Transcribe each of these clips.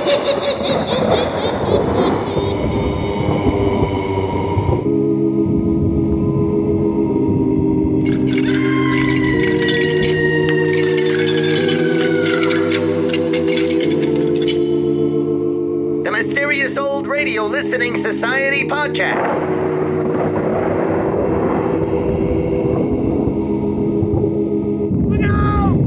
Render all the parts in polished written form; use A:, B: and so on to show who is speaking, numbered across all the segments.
A: The Mysterious Old Radio Listening Society podcast.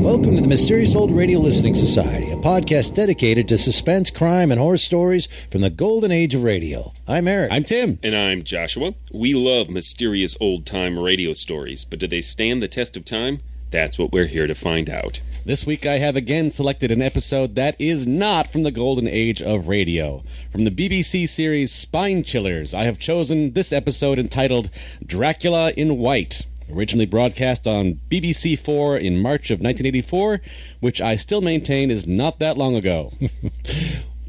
B: Welcome to the Mysterious Old Radio Listening Society, a podcast dedicated to suspense, crime, and horror stories from the golden age of radio. I'm Eric.
C: I'm Tim.
D: And I'm Joshua. We love mysterious old-time radio stories, but do they stand the test of time? That's what we're here to find out.
C: This week I have again selected an episode that is not from the golden age of radio. From the BBC series Spine Chillers, I have chosen this episode entitled Dracula in White. Originally broadcast on BBC 4 in March of 1984, which I still maintain is not that long ago.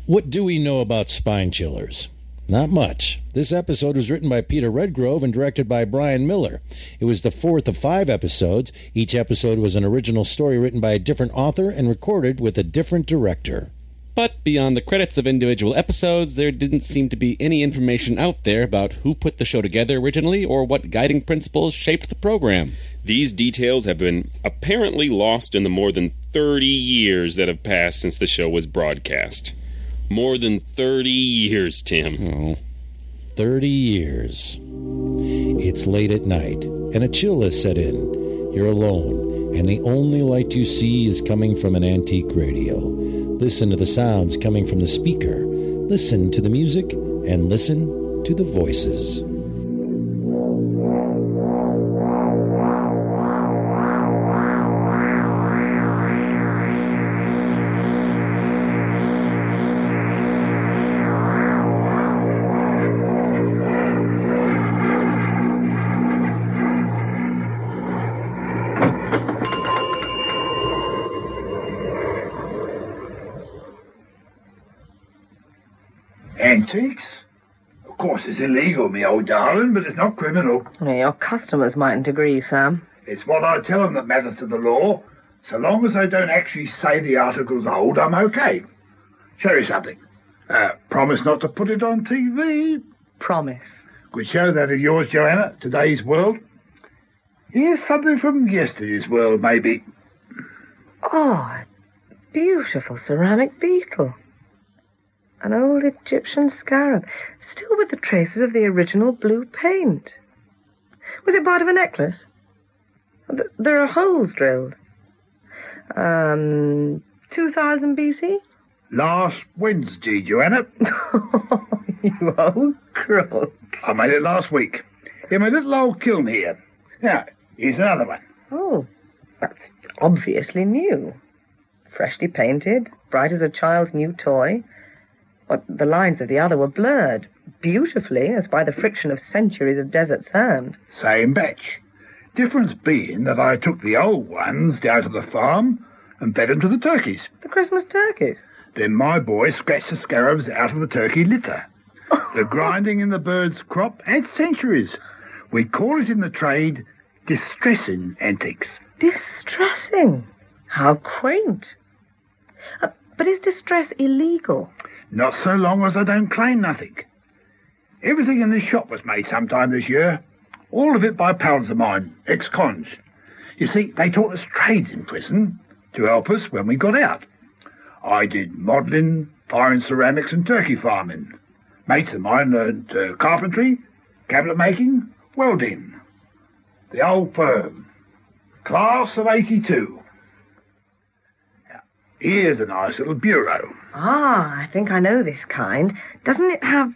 B: What do we know about Spine Chillers? Not much. This episode was written by Peter Redgrove and directed by Brian Miller. It was the fourth of 5 episodes. Each episode was an original story written by a different author and recorded with a different director.
C: But beyond the credits of individual episodes, there didn't seem to be any information out there about who put the show together originally or what guiding principles shaped the program.
D: These details have been apparently lost in the more than 30 years that have passed since the show was broadcast. More than 30 years, Tim.
B: 30 years. It's late at night, and a chill has set in. You're alone, and the only light you see is coming from an antique radio. Listen to the sounds coming from the speaker. Listen to the music, and listen to the voices.
E: Antiques? Of course it's illegal, me old darling, but it's not criminal.
F: Your customers mightn't agree, Sam.
E: It's what I tell them that matters to the law. So long as they don't actually say the article's old, I'm okay. Show you something. Promise not to put it on TV.
F: Promise.
E: Good show that of yours, Joanna, Today's World. Here's something from yesterday's world, maybe.
F: Oh, a beautiful ceramic beetle. An old Egyptian scarab, still with the traces of the original blue paint. Was it part of a necklace? There are holes drilled. 2000 BC?
E: Last Wednesday, Joanna.
F: You old crook.
E: I made it last week. In my little old kiln here. Now, here's another one.
F: Oh, that's obviously new. Freshly painted, bright as a child's new toy. But the lines of the other were blurred, beautifully, as by the friction of centuries of desert sand.
E: Same batch. Difference being that I took the old ones down to the farm and fed them to the turkeys.
F: The Christmas turkeys?
E: Then my boy scratched the scarabs out of the turkey litter. The grinding in the bird's crop had centuries. We call it in the trade distressing antiques.
F: Distressing? How quaint. But is distress illegal?
E: Not so long as I don't claim nothing. Everything in this shop was made sometime this year. All of it by pals of mine, ex-cons. You see, they taught us trades in prison to help us when we got out. I did modelling, fine ceramics and turkey farming. Mates of mine learned carpentry, cabinet making, welding. The old firm. Class of 82. Here's a nice little bureau.
F: Ah, I think I know this kind. Doesn't it have,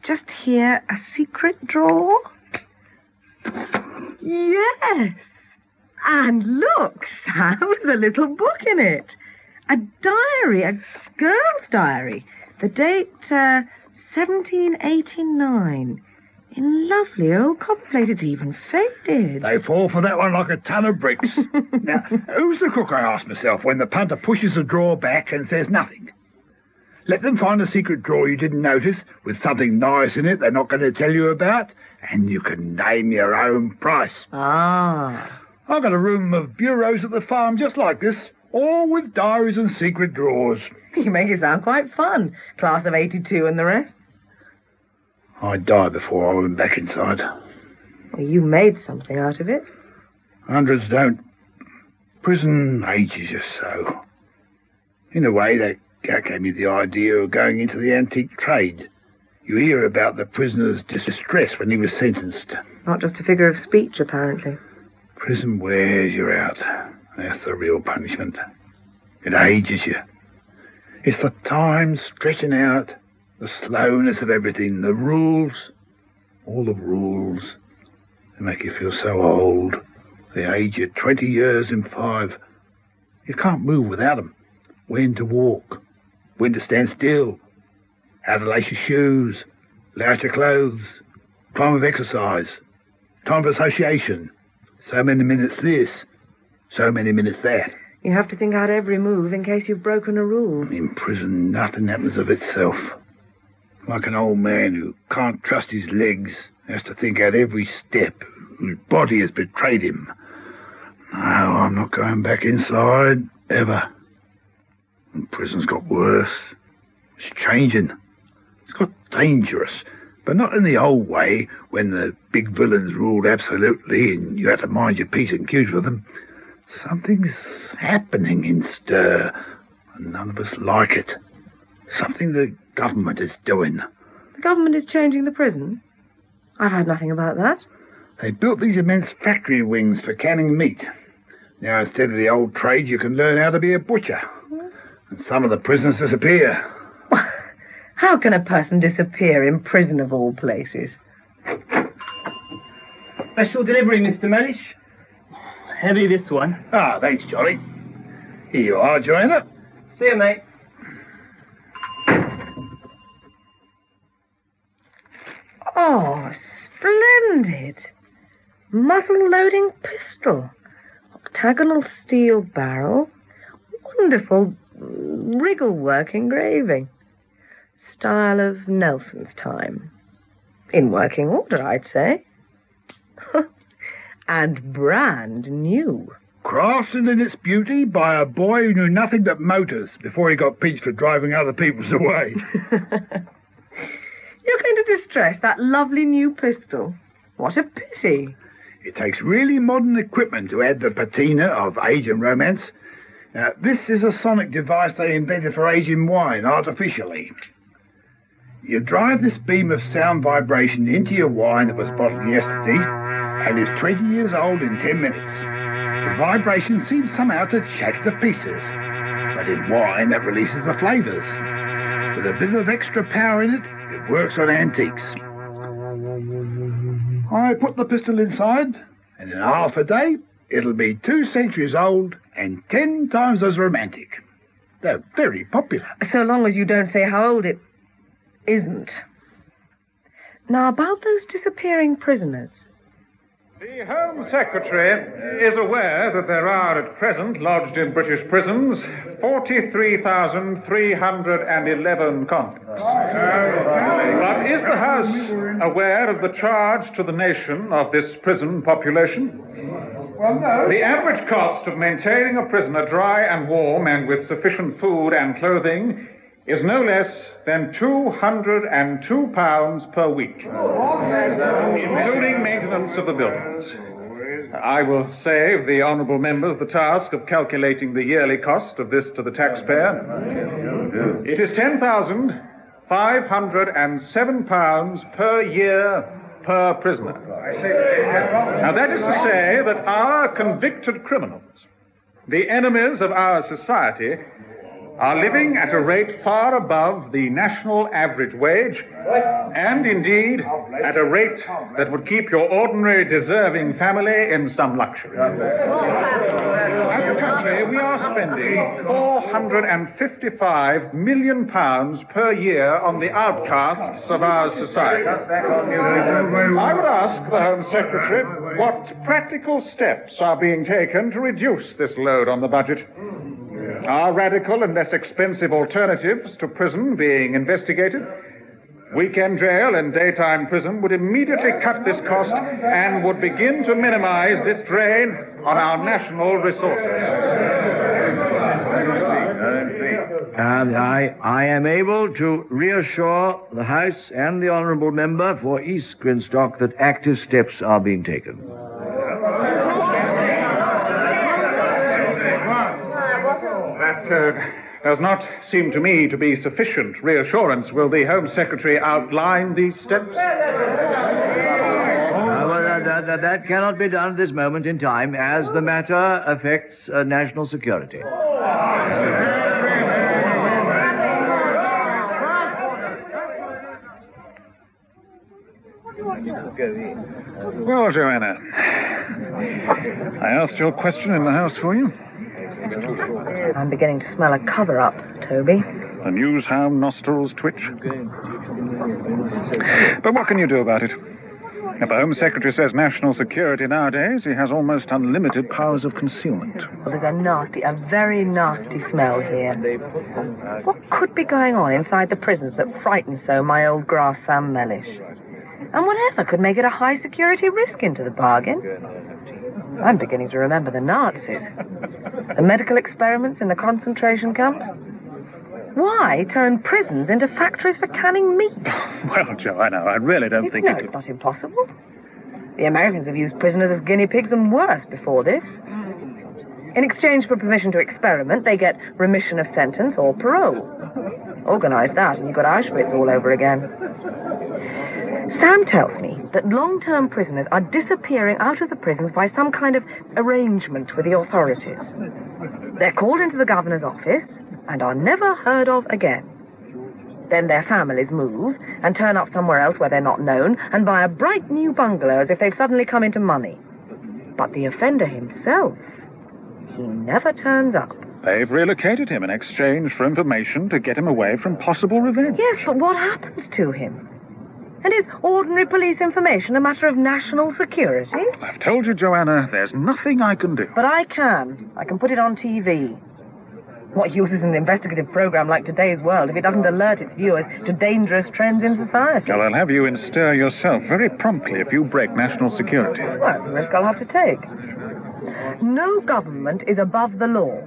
F: just here, a secret drawer? Yes. And look, Sam, there's a little book in it. A diary, a girl's diary. The date, 1789. In lovely old copperplate. It's even faded.
E: They fall for that one like a ton of bricks. Now, who's the crook, I ask myself, when the punter pushes the drawer back and says nothing? Let them find a secret drawer you didn't notice with something nice in it they're not going to tell you about, and you can name your own price.
F: Ah.
E: I've got a room of bureaus at the farm just like this, All with diaries and secret drawers.
F: You make it sound quite fun. Class of 82 and the rest.
E: I'd die before I went back inside.
F: Well, you made something out of it.
E: Hundreds don't. Prison ages you so. In a way, that gave me the idea of going into the antique trade. You hear about the prisoner's distress when he was sentenced.
F: Not just a figure of speech, apparently.
E: Prison wears you out. That's the real punishment. It ages you. It's the time stretching out, the slowness of everything, the rules, all the rules. They make you feel so old. They age you 20 years in 5. You can't move without them. When to walk, when to stand still, how to lace your shoes, lay out your clothes, time of exercise, time of association. So many minutes this, so many minutes that.
F: You have to think out every move in case you've broken a rule.
E: In prison, nothing happens of itself. Like an old man who can't trust his legs, has to think out every step, whose body has betrayed him. No, I'm not going back inside, ever. And prison's got worse. It's changing. It's got dangerous, but not in the old way when the big villains ruled absolutely and you had to mind your P's and Q's with them. Something's happening in stir, and none of us like it. Something the government is doing.
F: The government is changing the prisons? I've heard nothing about that.
E: They built these immense factory wings for canning meat. Now, instead of the old trade, you can learn how to be a butcher. And some of the prisoners disappear.
F: How can a person disappear in prison of all places?
G: Special delivery, Mr. Mellish. Heavy, this one.
E: Ah, thanks, Johnny. Here you are, Joanna.
G: See you, mate.
F: Oh, splendid. Muzzle-loading pistol. Octagonal steel barrel. Wonderful wriggle-work engraving. Style of Nelson's time. In working order, I'd say. And brand new.
E: Crafted in its beauty by a boy who knew nothing but motors before he got pinched for driving other people's away.
F: You're going to distress that lovely new pistol. What a pity.
E: It takes really modern equipment to add the patina of age and romance. Now, this is a sonic device they invented for aging wine artificially. You drive this beam of sound vibration into your wine that was bottled yesterday and is 20 years old in 10 minutes. The vibration seems somehow to check the pieces, but in wine that releases the flavours. With a bit of extra power in it, it works on antiques. I put the pistol inside, and in half a day, it'll be 2 centuries old and 10 times as romantic. They're very popular.
F: So long as you don't say how old it isn't. Now, about those disappearing prisoners.
H: The Home Secretary is aware that there are at present lodged in British prisons 43,311 convicts. But is the House aware of the charge to the nation of this prison population? Well, no. The average cost of maintaining a prisoner dry and warm and with sufficient food and clothing is no less than £202 per week, including maintenance of the buildings. I will save the honourable members the task of calculating the yearly cost of this to the taxpayer. It is £10,507 per year per prisoner. Now, that is to say that our convicted criminals, the enemies of our society, are living at a rate far above the national average wage, and indeed at a rate that would keep your ordinary deserving family in some luxury. As a country, we are spending £455 million per year on the outcasts of our society. I would ask the Home Secretary what practical steps are being taken to reduce this load on the budget. Are radical and less expensive alternatives to prison being investigated? Weekend jail and daytime prison would immediately cut this cost and would begin to minimize this drain on our national resources.
I: I am able to reassure the House and the Honourable Member for East Grinstock that active steps are being taken.
H: That does not seem to me to be sufficient reassurance. Will the Home Secretary outline these steps?
I: That cannot be done at this moment in time, as the matter affects national security.
H: Well, Joanna, I asked your question in the House for you.
F: I'm beginning to smell a cover-up, Toby.
H: The news hound nostrils twitch. But what can you do about it? If the Home Secretary says national security nowadays, he has almost unlimited powers of concealment.
F: Well, there's a very nasty smell here. What could be going on inside the prisons that frightens so my old grass Sam Mellish? And whatever could make it a high-security risk into the bargain? I'm beginning to remember the Nazis. The medical experiments in the concentration camps. Why turn prisons into factories for canning meat?
H: Well, Joanna, I really don't think
F: it's not impossible. The Americans have used prisoners as guinea pigs and worse before this. In exchange for permission to experiment, they get remission of sentence or parole. Organise that and you've got Auschwitz all over again. Sam tells me that long-term prisoners are disappearing out of the prisons by some kind of arrangement with the authorities. They're called into the governor's office and are never heard of again. Then their families move and turn up somewhere else where they're not known and buy a bright new bungalow as if they've suddenly come into money. But the offender himself, he never turns up.
H: They've relocated him in exchange for information to get him away from possible revenge.
F: Yes, but what happens to him? And is ordinary police information a matter of national security?
H: I've told you, Joanna, there's nothing I can do.
F: But I can. I can put it on TV. What use is an investigative program like Today's World if it doesn't alert its viewers to dangerous trends in society?
H: Well, I'll have you in stir yourself very promptly if you break national security.
F: Well, it's a risk I'll have to take. No government is above the law.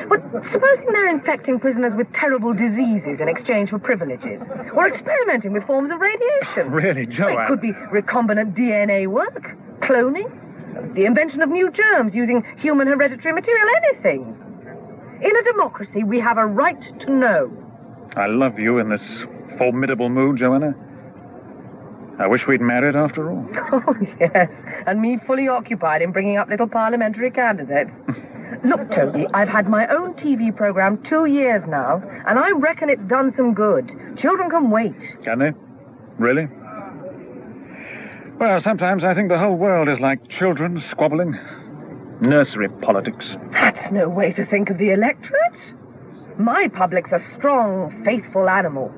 F: But supposing they're infecting prisoners with terrible diseases in exchange for privileges, or experimenting with forms of radiation.
H: Really, Joanne?
F: It could be recombinant DNA work, cloning, the invention of new germs using human hereditary material, anything. In a democracy, we have a right to know.
H: I love you in this formidable mood, Joanna. I wish we'd married after all.
F: Oh, yes, and me fully occupied in bringing up little parliamentary candidates. Look, Toby, I've had my own TV program 2 years now, and I reckon it's done some good. Children can wait.
H: Can they? Really? Well, sometimes I think the whole world is like children squabbling. Nursery politics.
F: That's no way to think of the electorate. My public's a strong, faithful animal.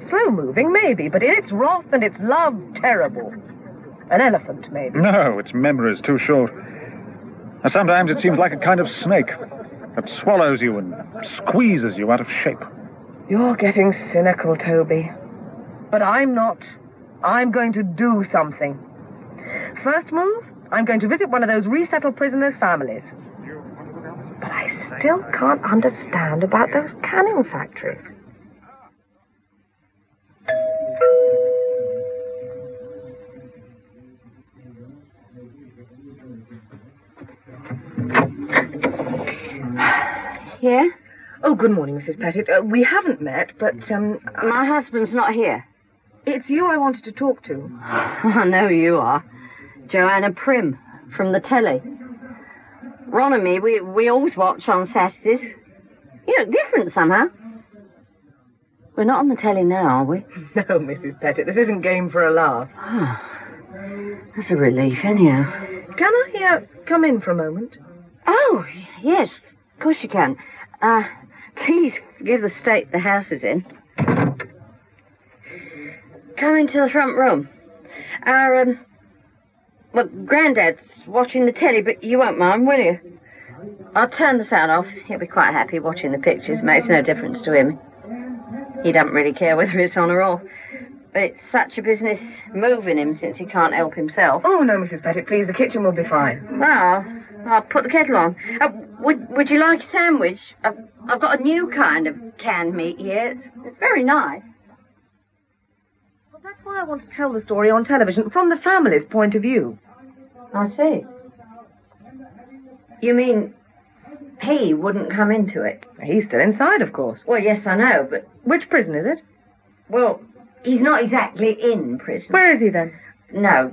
F: Slow-moving, maybe, but in its wrath and its love, terrible. An elephant, maybe.
H: No, its memory's too short. Sometimes it seems like a kind of snake that swallows you and squeezes you out of shape.
F: You're getting cynical, Toby. But I'm not. I'm going to do something. First move, I'm going to visit one of those resettled prisoners' families. But I still can't understand about those canning factories.
J: Yeah?
F: Oh, good morning, Mrs. Pettit. We haven't met, but,
J: My husband's not here.
F: It's you I wanted to talk to.
J: I know who you are. Joanna Prim, from the telly. Ron and me, we always watch on Saturdays. You look different somehow. We're not on the telly now, are we?
F: No, Mrs. Pettit, this isn't game for a laugh.
J: That's a relief, anyhow.
F: Can I come in for a moment?
J: Oh, yes, of course you can. Please forgive the state the house is in. Come into the front room. Granddad's watching the telly, but you won't mind, will you? I'll turn the sound off. He'll be quite happy watching the pictures. Makes no difference to him. He doesn't really care whether it's on or off. But it's such a business moving him since he can't help himself.
F: Oh, no, Mrs. Pettit, please. The kitchen will be fine.
J: Well, I'll put the kettle on. Would you like a sandwich? I've got a new kind of canned meat here. It's very nice.
F: Well, that's why I want to tell the story on television, from the family's point of view.
J: I see. You mean he wouldn't come into it?
F: He's still inside, of course.
J: Well, yes, I know, but...
F: Which prison is it?
J: Well, he's not exactly in prison.
F: Where is he, then?
J: No,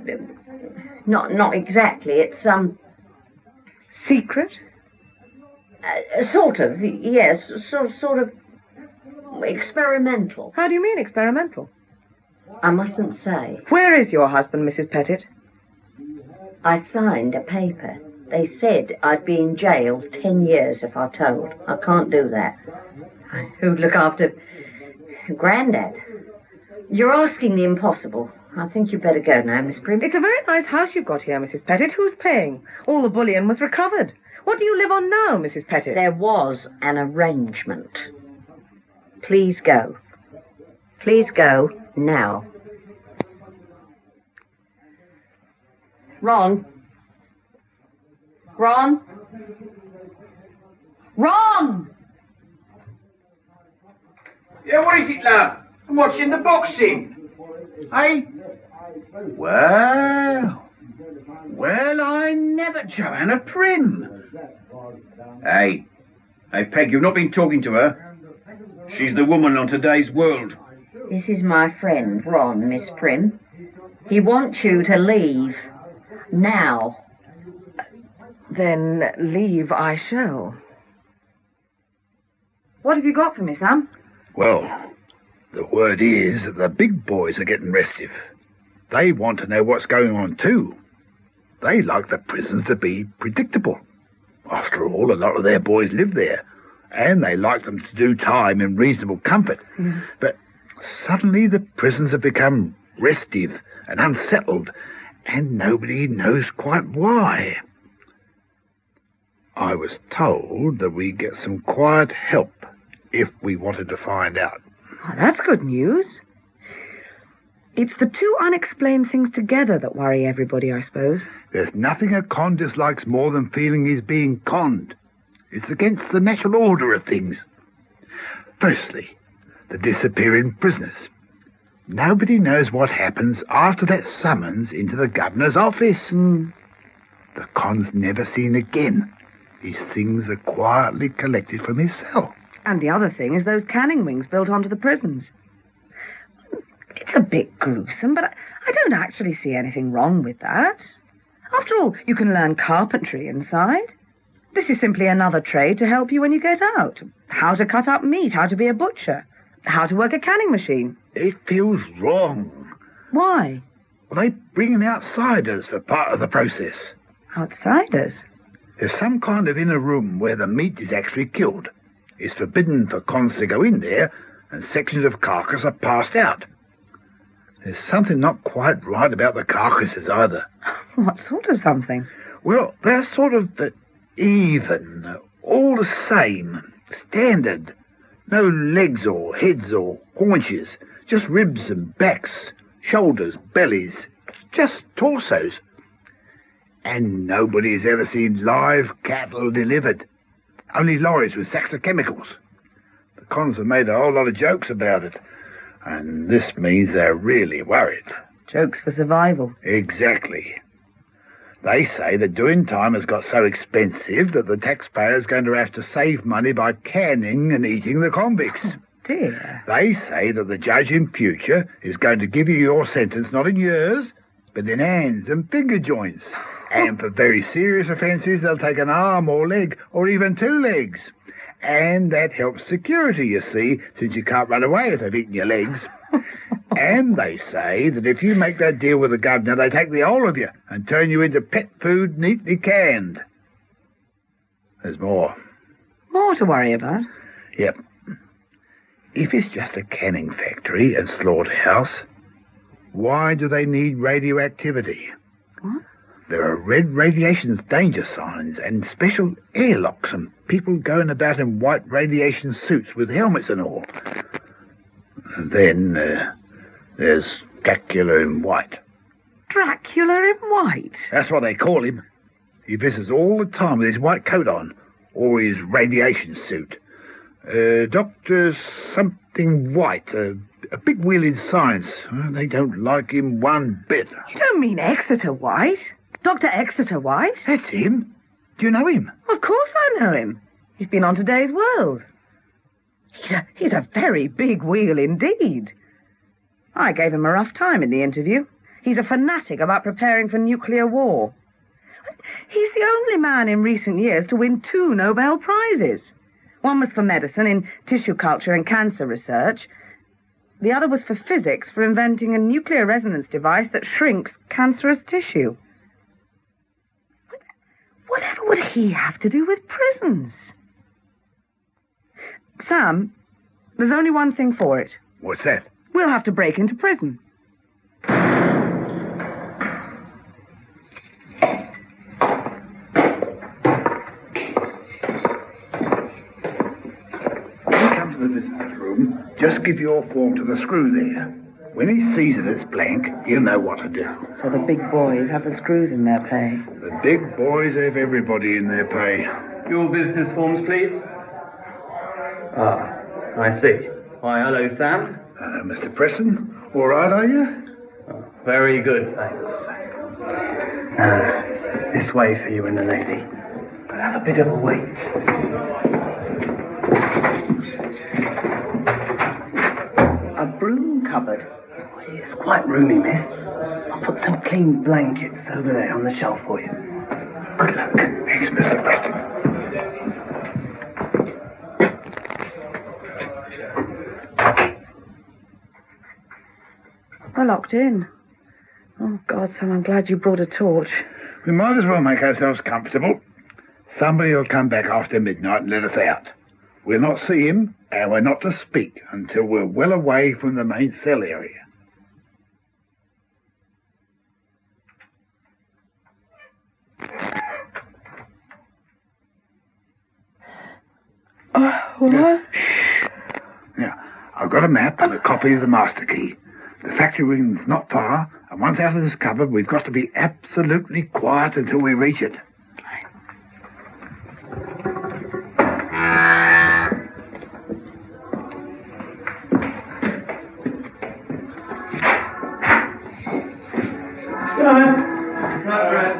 J: not exactly. It's,
F: secret?
J: Sort of, yes. Sort of experimental.
F: How do you mean, experimental?
J: I mustn't say.
F: Where is your husband, Mrs. Pettit?
J: I signed a paper. They said I'd be in jail 10 years if I told. I can't do that. Who'd look after Grandad? You're asking the impossible. I think you'd better go now, Miss Prim.
F: It's a very nice house you've got here, Mrs. Pettit. Who's paying? All the bullion was recovered. What do you live on now, Mrs. Pettit?
J: There was an arrangement. Please go. Please go now. Ron? Ron? Ron!
E: Yeah, what is it, love? I'm watching the boxing. Hey? Well, I never, Joanna Prim. Hey, Peg, you've not been talking to her. She's the woman on today's world.
J: This is my friend, Ron, Miss Prim. He wants you to leave. Now.
F: Then leave I shall. What have you got for me, Sam?
E: Well, the word is that the big boys are getting restive. They want to know what's going on too. They like the prisons to be predictable. After all, a lot of their boys live there, and they like them to do time in reasonable comfort. But suddenly the prisons have become restive and unsettled, and nobody knows quite why. I was told that we get some quiet help if we wanted to find out.
F: Oh, that's good news. It's the two unexplained things together that worry everybody, I suppose.
E: There's nothing a con dislikes more than feeling he's being conned. It's against the natural order of things. Firstly, the disappearing prisoners. Nobody knows what happens after that summons into the governor's office. The con's never seen again. His things are quietly collected from his cell.
F: And the other thing is those canning wings built onto the prisons. It's a bit gruesome, but I don't actually see anything wrong with that. After all, you can learn carpentry inside. This is simply another trade to help you when you get out. How to cut up meat, how to be a butcher, how to work a canning machine.
E: It feels wrong.
F: Why?
E: Well, they bring in outsiders for part of the process.
F: Outsiders?
E: There's some kind of inner room where the meat is actually killed. It's forbidden for cons to go in there, and sections of carcass are passed out. There's something not quite right about the carcasses either.
F: What sort of something?
E: Well, they're sort of even, all the same, standard. No legs or heads or haunches, just ribs and backs, shoulders, bellies, just torsos. And nobody's ever seen live cattle delivered. Only lorries with sacks of chemicals. The cons have made a whole lot of jokes about it. And this means they're really worried.
F: Jokes for survival.
E: Exactly. They say that doing time has got so expensive that the taxpayer's going to have to save money by canning and eating the convicts.
F: Oh, dear.
E: They say that the judge in future is going to give you your sentence not in years, but in hands and finger joints. And for very serious offences, they'll take an arm or leg, or even two legs. And that helps security, you see, since you can't run away if they've eaten your legs. And they say that if you make that deal with the governor, they take the whole of you and turn you into pet food neatly canned. There's more.
F: More to worry about?
E: Yep. If it's just a canning factory and slaughterhouse, why do they need radioactivity?
F: What?
E: There are red radiation danger signs and special airlocks and people going about in white radiation suits with helmets and all. And then there's Dracula in white.
F: Dracula in white?
E: That's what they call him. He visits all the time with his white coat on, or his radiation suit. Dr. Something White, a big wheel in science. They don't like him one bit.
F: You don't mean Exeter White? Dr. Exeter White?
E: That's him. Do you know him?
F: Of course I know him. He's been on Today's World. He's a very big wheel indeed. I gave him a rough time in the interview. He's a fanatic about preparing for nuclear war. He's the only man in recent years to win 2 Nobel Prizes. One was for medicine in tissue culture and cancer research. The other was for physics, for inventing a nuclear resonance device that shrinks cancerous tissue. Whatever would he have to do with prisons? Sam, there's only one thing for it.
E: What's that?
F: We'll have to break into prison.
E: The visitor's room, just give your form to the screw there. When he sees it it's blank, he'll know what to do.
F: So the big boys have the screws in their pay.
E: The big boys have everybody in their pay.
G: Your visitor's forms, please. Ah, I see. Why, hello, Sam.
E: Hello, Mr. Preston. All right, are you?
G: Oh, very good, thanks. This way for you and the lady. But have a bit of a wait. A broom cupboard. It's quite roomy, miss. I'll put some clean blankets over there on the shelf for you. Good luck.
E: Thanks, Mr. Preston.
F: We're locked in. Oh, God, Sam, I'm glad you brought a torch.
E: We might as well make ourselves comfortable. Somebody will come back after midnight and let us out. We'll not see him, and we're not to speak until we're well away from the main cell area.
F: What?
E: Now, I've got a map and a copy of the master key. The factory wing's not far, and once out of this cupboard, we've got to be absolutely quiet until we reach it.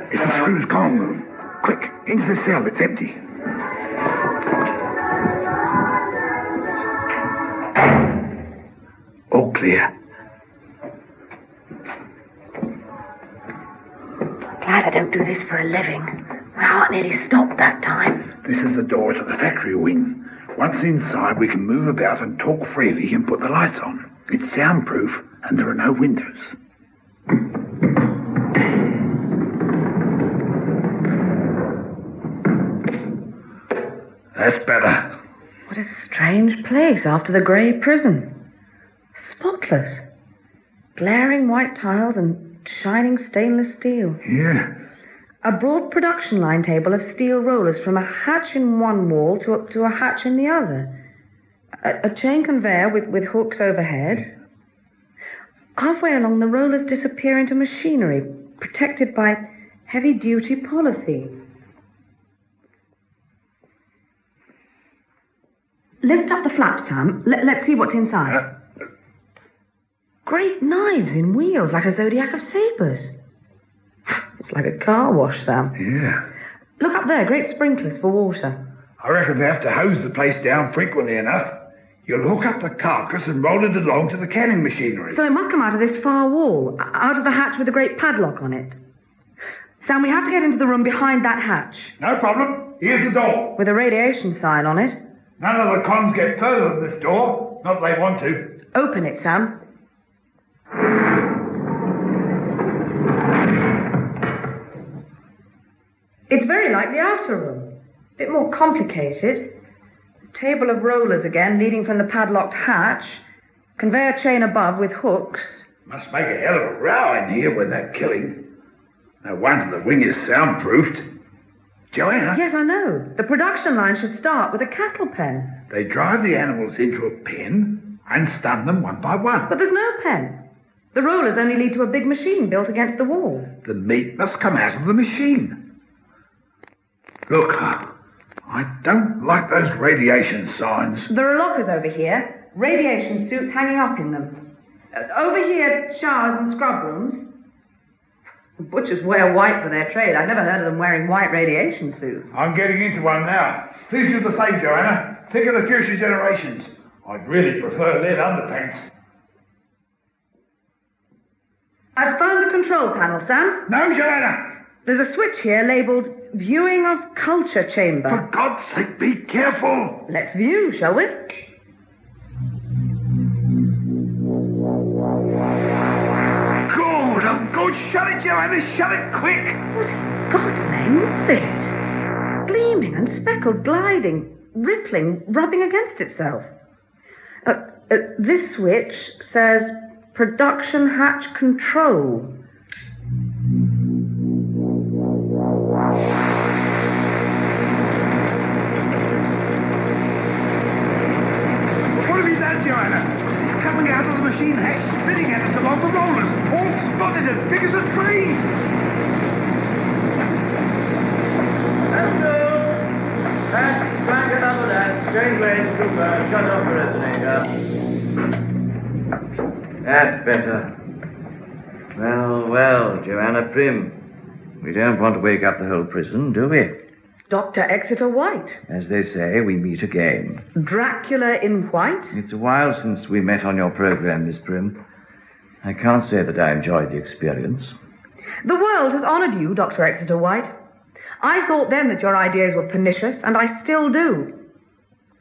E: It's the screw's con room. Quick, into the cell, it's empty. All clear.
F: Glad I don't do this for a living. My heart nearly stopped that time.
E: This is the door to the factory wing. Once inside, we can move about and talk freely and put the lights on. It's soundproof, and there are no windows. That's better.
F: What a strange place after the grey prison. Spotless. Glaring white tiles and shining stainless steel.
E: Yeah.
F: A broad production line table of steel rollers from a hatch in one wall to a hatch in the other. A chain conveyor with hooks overhead. Halfway along, the rollers disappear into machinery, protected by heavy-duty polythene. Lift up the flap, Sam. Let's see what's inside. Great knives in wheels, like a zodiac of sabres. It's like a car wash, Sam.
E: Yeah.
F: Look up there, great sprinklers for water.
E: I reckon they have to hose the place down frequently enough. You'll hook up the carcass and roll it along to the canning machinery.
F: So it must come out of this far wall, out of the hatch with the great padlock on it. Sam, we have to get into the room behind that hatch.
E: No problem. Here's the door.
F: With a radiation sign on it.
E: None of the cons get further than this door. Not that they want to.
F: Open it, Sam. It's very like the outer room. A bit more complicated. A table of rollers again, leading from the padlocked hatch. Conveyor chain above with hooks.
E: Must make a hell of a row in here with that killing. No wonder the wing is soundproofed. Joanna?
F: Yes, I know. The production line should start with a cattle pen.
E: They drive the animals into a pen and stun them one by one.
F: But there's no pen. The rollers only lead to a big machine built against the wall.
E: The meat must come out of the machine. Look, I don't like those radiation signs.
K: There are lockers over here, radiation suits hanging up in them. Over here, showers and scrub rooms. The butchers wear white for their trade. I've never heard of them wearing white radiation suits.
E: I'm getting into one now. Please do the same, Joanna. Think of the future generations. I'd really prefer lead underpants.
K: I've found the control panel, Sam.
E: No, Joanna!
K: There's a switch here labelled Viewing of Culture Chamber.
E: For God's sake, be careful!
K: Let's view, shall we?
E: Good, oh good, shut it, Joanna, shut it quick!
K: What in God's name was it? Gleaming and speckled, gliding, rippling, rubbing against itself. This switch says Production Hatch Control.
E: What have you done, Joanna? It's coming out of the machine hatch, spinning at us along the rollers, all spotted and big as a tree.
I: Hello. That's blanket under that. Strange way to shut off the resonator. That's better. Well, Joanna Prim. We don't want to wake up the whole prison, do we?
K: Dr. Exeter White.
I: As they say, we meet again.
K: Dracula in white.
I: It's a while since we met on your program, Miss Prim. I can't say that I enjoyed the experience.
K: The world has honoured you, Dr. Exeter White. I thought then that your ideas were pernicious, and I still do.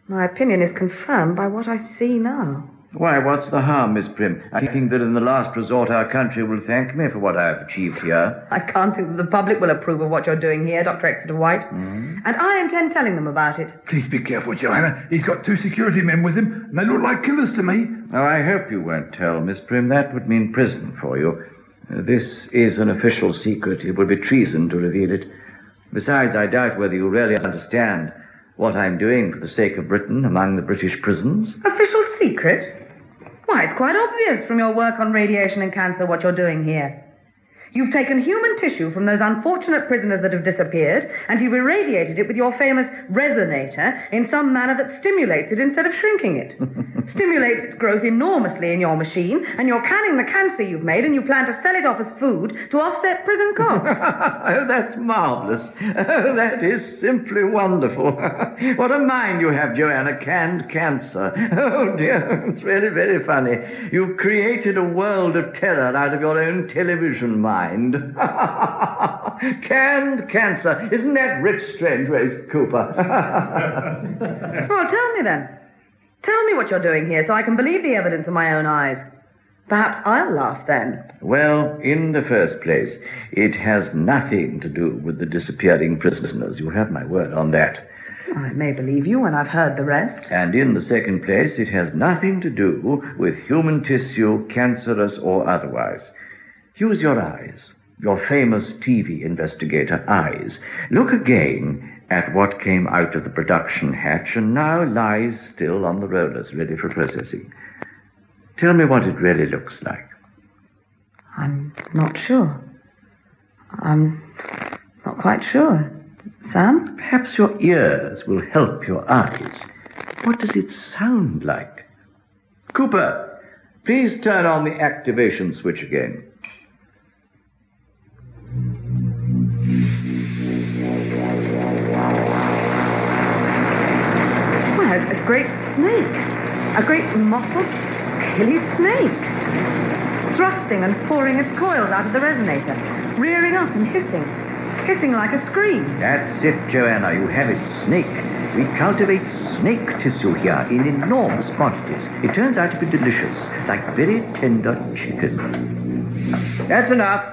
K: My opinion is confirmed by what I see now.
I: Why, what's the harm, Miss Prim? I think that in the last resort our country will thank me for what I have achieved here.
K: I can't think that the public will approve of what you're doing here, Dr. Exeter White. And I intend telling them about it.
E: Please be careful, Joanna. He's got 2 security men with him, and they look like killers to me.
I: Oh, I hope you won't tell, Miss Prim. That would mean prison for you. This is an official secret. It would be treason to reveal it. Besides, I doubt whether you really understand what I'm doing for the sake of Britain among the British prisons.
K: Official secret? Why, it's quite obvious from your work on radiation and cancer what you're doing here. You've taken human tissue from those unfortunate prisoners that have disappeared, and you've irradiated it with your famous resonator in some manner that stimulates it instead of shrinking it. Stimulates its growth enormously in your machine, and you're canning the cancer you've made, and you plan to sell it off as food to offset prison costs.
I: Oh, that's marvellous. Oh, that is simply wonderful. What a mind you have, Joanna. Canned cancer. Oh, dear. It's really very funny. You've created a world of terror out of your own television mind. Canned cancer. Isn't that rich, Strangeways, Cooper?
K: Well, tell me then. Tell me what you're doing here so I can believe the evidence of my own eyes. Perhaps I'll laugh then.
I: Well, in the first place, it has nothing to do with the disappearing prisoners. You have my word on that.
K: I may believe you when I've heard the rest.
I: And in the second place, it has nothing to do with human tissue, cancerous or otherwise. Use your eyes, your famous TV investigator eyes. Look again at what came out of the production hatch and now lies still on the rollers, ready for processing. Tell me what it really looks like.
K: I'm not sure. I'm not quite sure. Sam?
I: Perhaps your ears will help your eyes. What does it sound like? Cooper, please turn on the activation switch again.
K: A great snake. A great mottled, scaly snake. Thrusting and pouring its coils out of the resonator. Rearing up and hissing. Hissing like a scream.
I: That's it, Joanna. You have it. Snake. We cultivate snake tissue here in enormous quantities. It turns out to be delicious. Like very tender chicken. That's enough.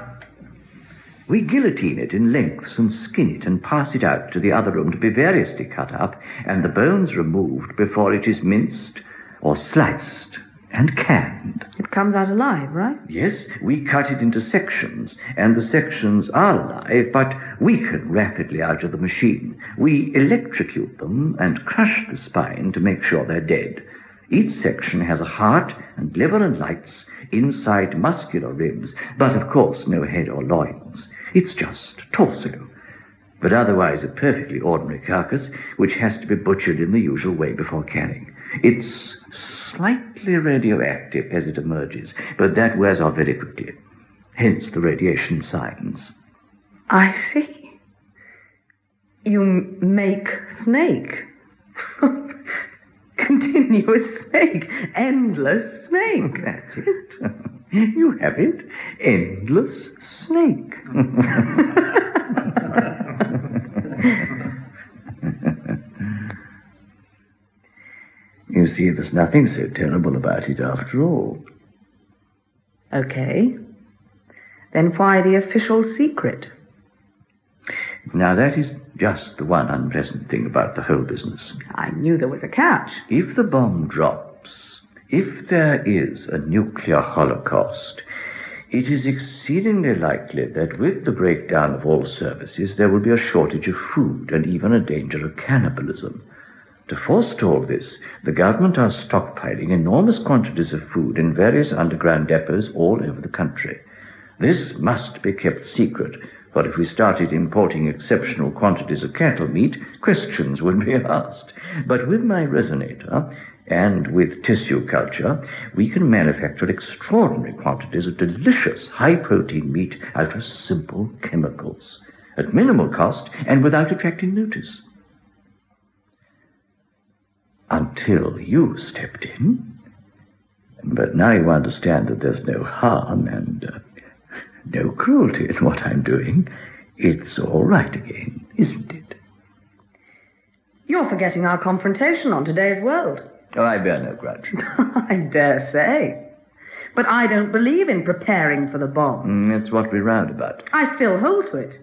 I: We guillotine it in lengths and skin it and pass it out to the other room to be variously cut up and the bones removed before it is minced or sliced and canned.
K: It comes out alive, right?
I: Yes, we cut it into sections, and the sections are alive, but weaken rapidly out of the machine. We electrocute them and crush the spine to make sure they're dead. Each section has a heart and liver and lights inside muscular ribs, but of course no head or loins. It's just torso. but otherwise a perfectly ordinary carcass which has to be butchered in the usual way before canning. It's slightly radioactive as it emerges, but that wears off very quickly. Hence the radiation signs.
K: I see. You make snake. Continuous snake. Endless snake.
I: That's it. You have it. Endless snake. You see, there's nothing so terrible about it after all.
K: Okay. Then why the official secret?
I: Now, that is just the one unpleasant thing about the whole business.
K: I knew there was a catch.
I: If the bomb drops, if there is a nuclear holocaust, it is exceedingly likely that with the breakdown of all services, there will be a shortage of food and even a danger of cannibalism. To forestall this, the government are stockpiling enormous quantities of food in various underground depots all over the country. This must be kept secret, for if we started importing exceptional quantities of cattle meat, questions would be asked. But with my resonator and with tissue culture, we can manufacture extraordinary quantities of delicious high-protein meat out of simple chemicals, at minimal cost and without attracting notice. Until you stepped in. But now you understand that there's no harm and no cruelty in what I'm doing. It's all right again, isn't it?
K: You're forgetting our confrontation on today's World.
I: Oh, I bear no grudge.
K: I dare say. But I don't believe in preparing for the bomb.
I: That's what we're round about.
K: I still hold to it.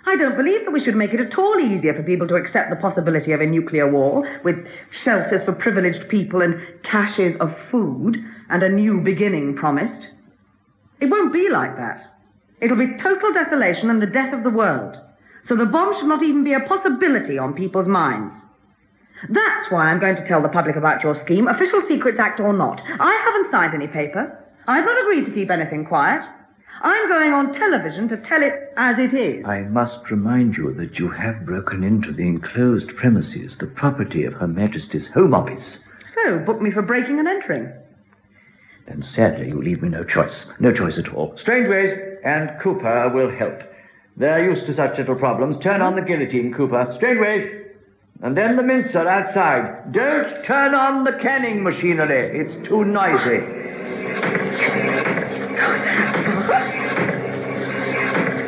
K: I don't believe that we should make it at all easier for people to accept the possibility of a nuclear war, with shelters for privileged people and caches of food and a new beginning promised. It won't be like that. It'll be total desolation and the death of the world. So the bomb should not even be a possibility on people's minds. That's why I'm going to tell the public about your scheme, Official Secrets Act or not. I haven't signed any paper. I've not agreed to keep anything quiet. I'm going on television to tell it as it is.
I: I must remind you that you have broken into the enclosed premises, the property of Her Majesty's Home Office.
K: So, book me for breaking and entering.
I: Then sadly you leave me no choice. No choice at all. Strangeways and Cooper will help. They're used to such little problems. Turn on the guillotine, Cooper. Strangeways. And then the mincer outside. Don't turn on the canning machinery. It's too noisy.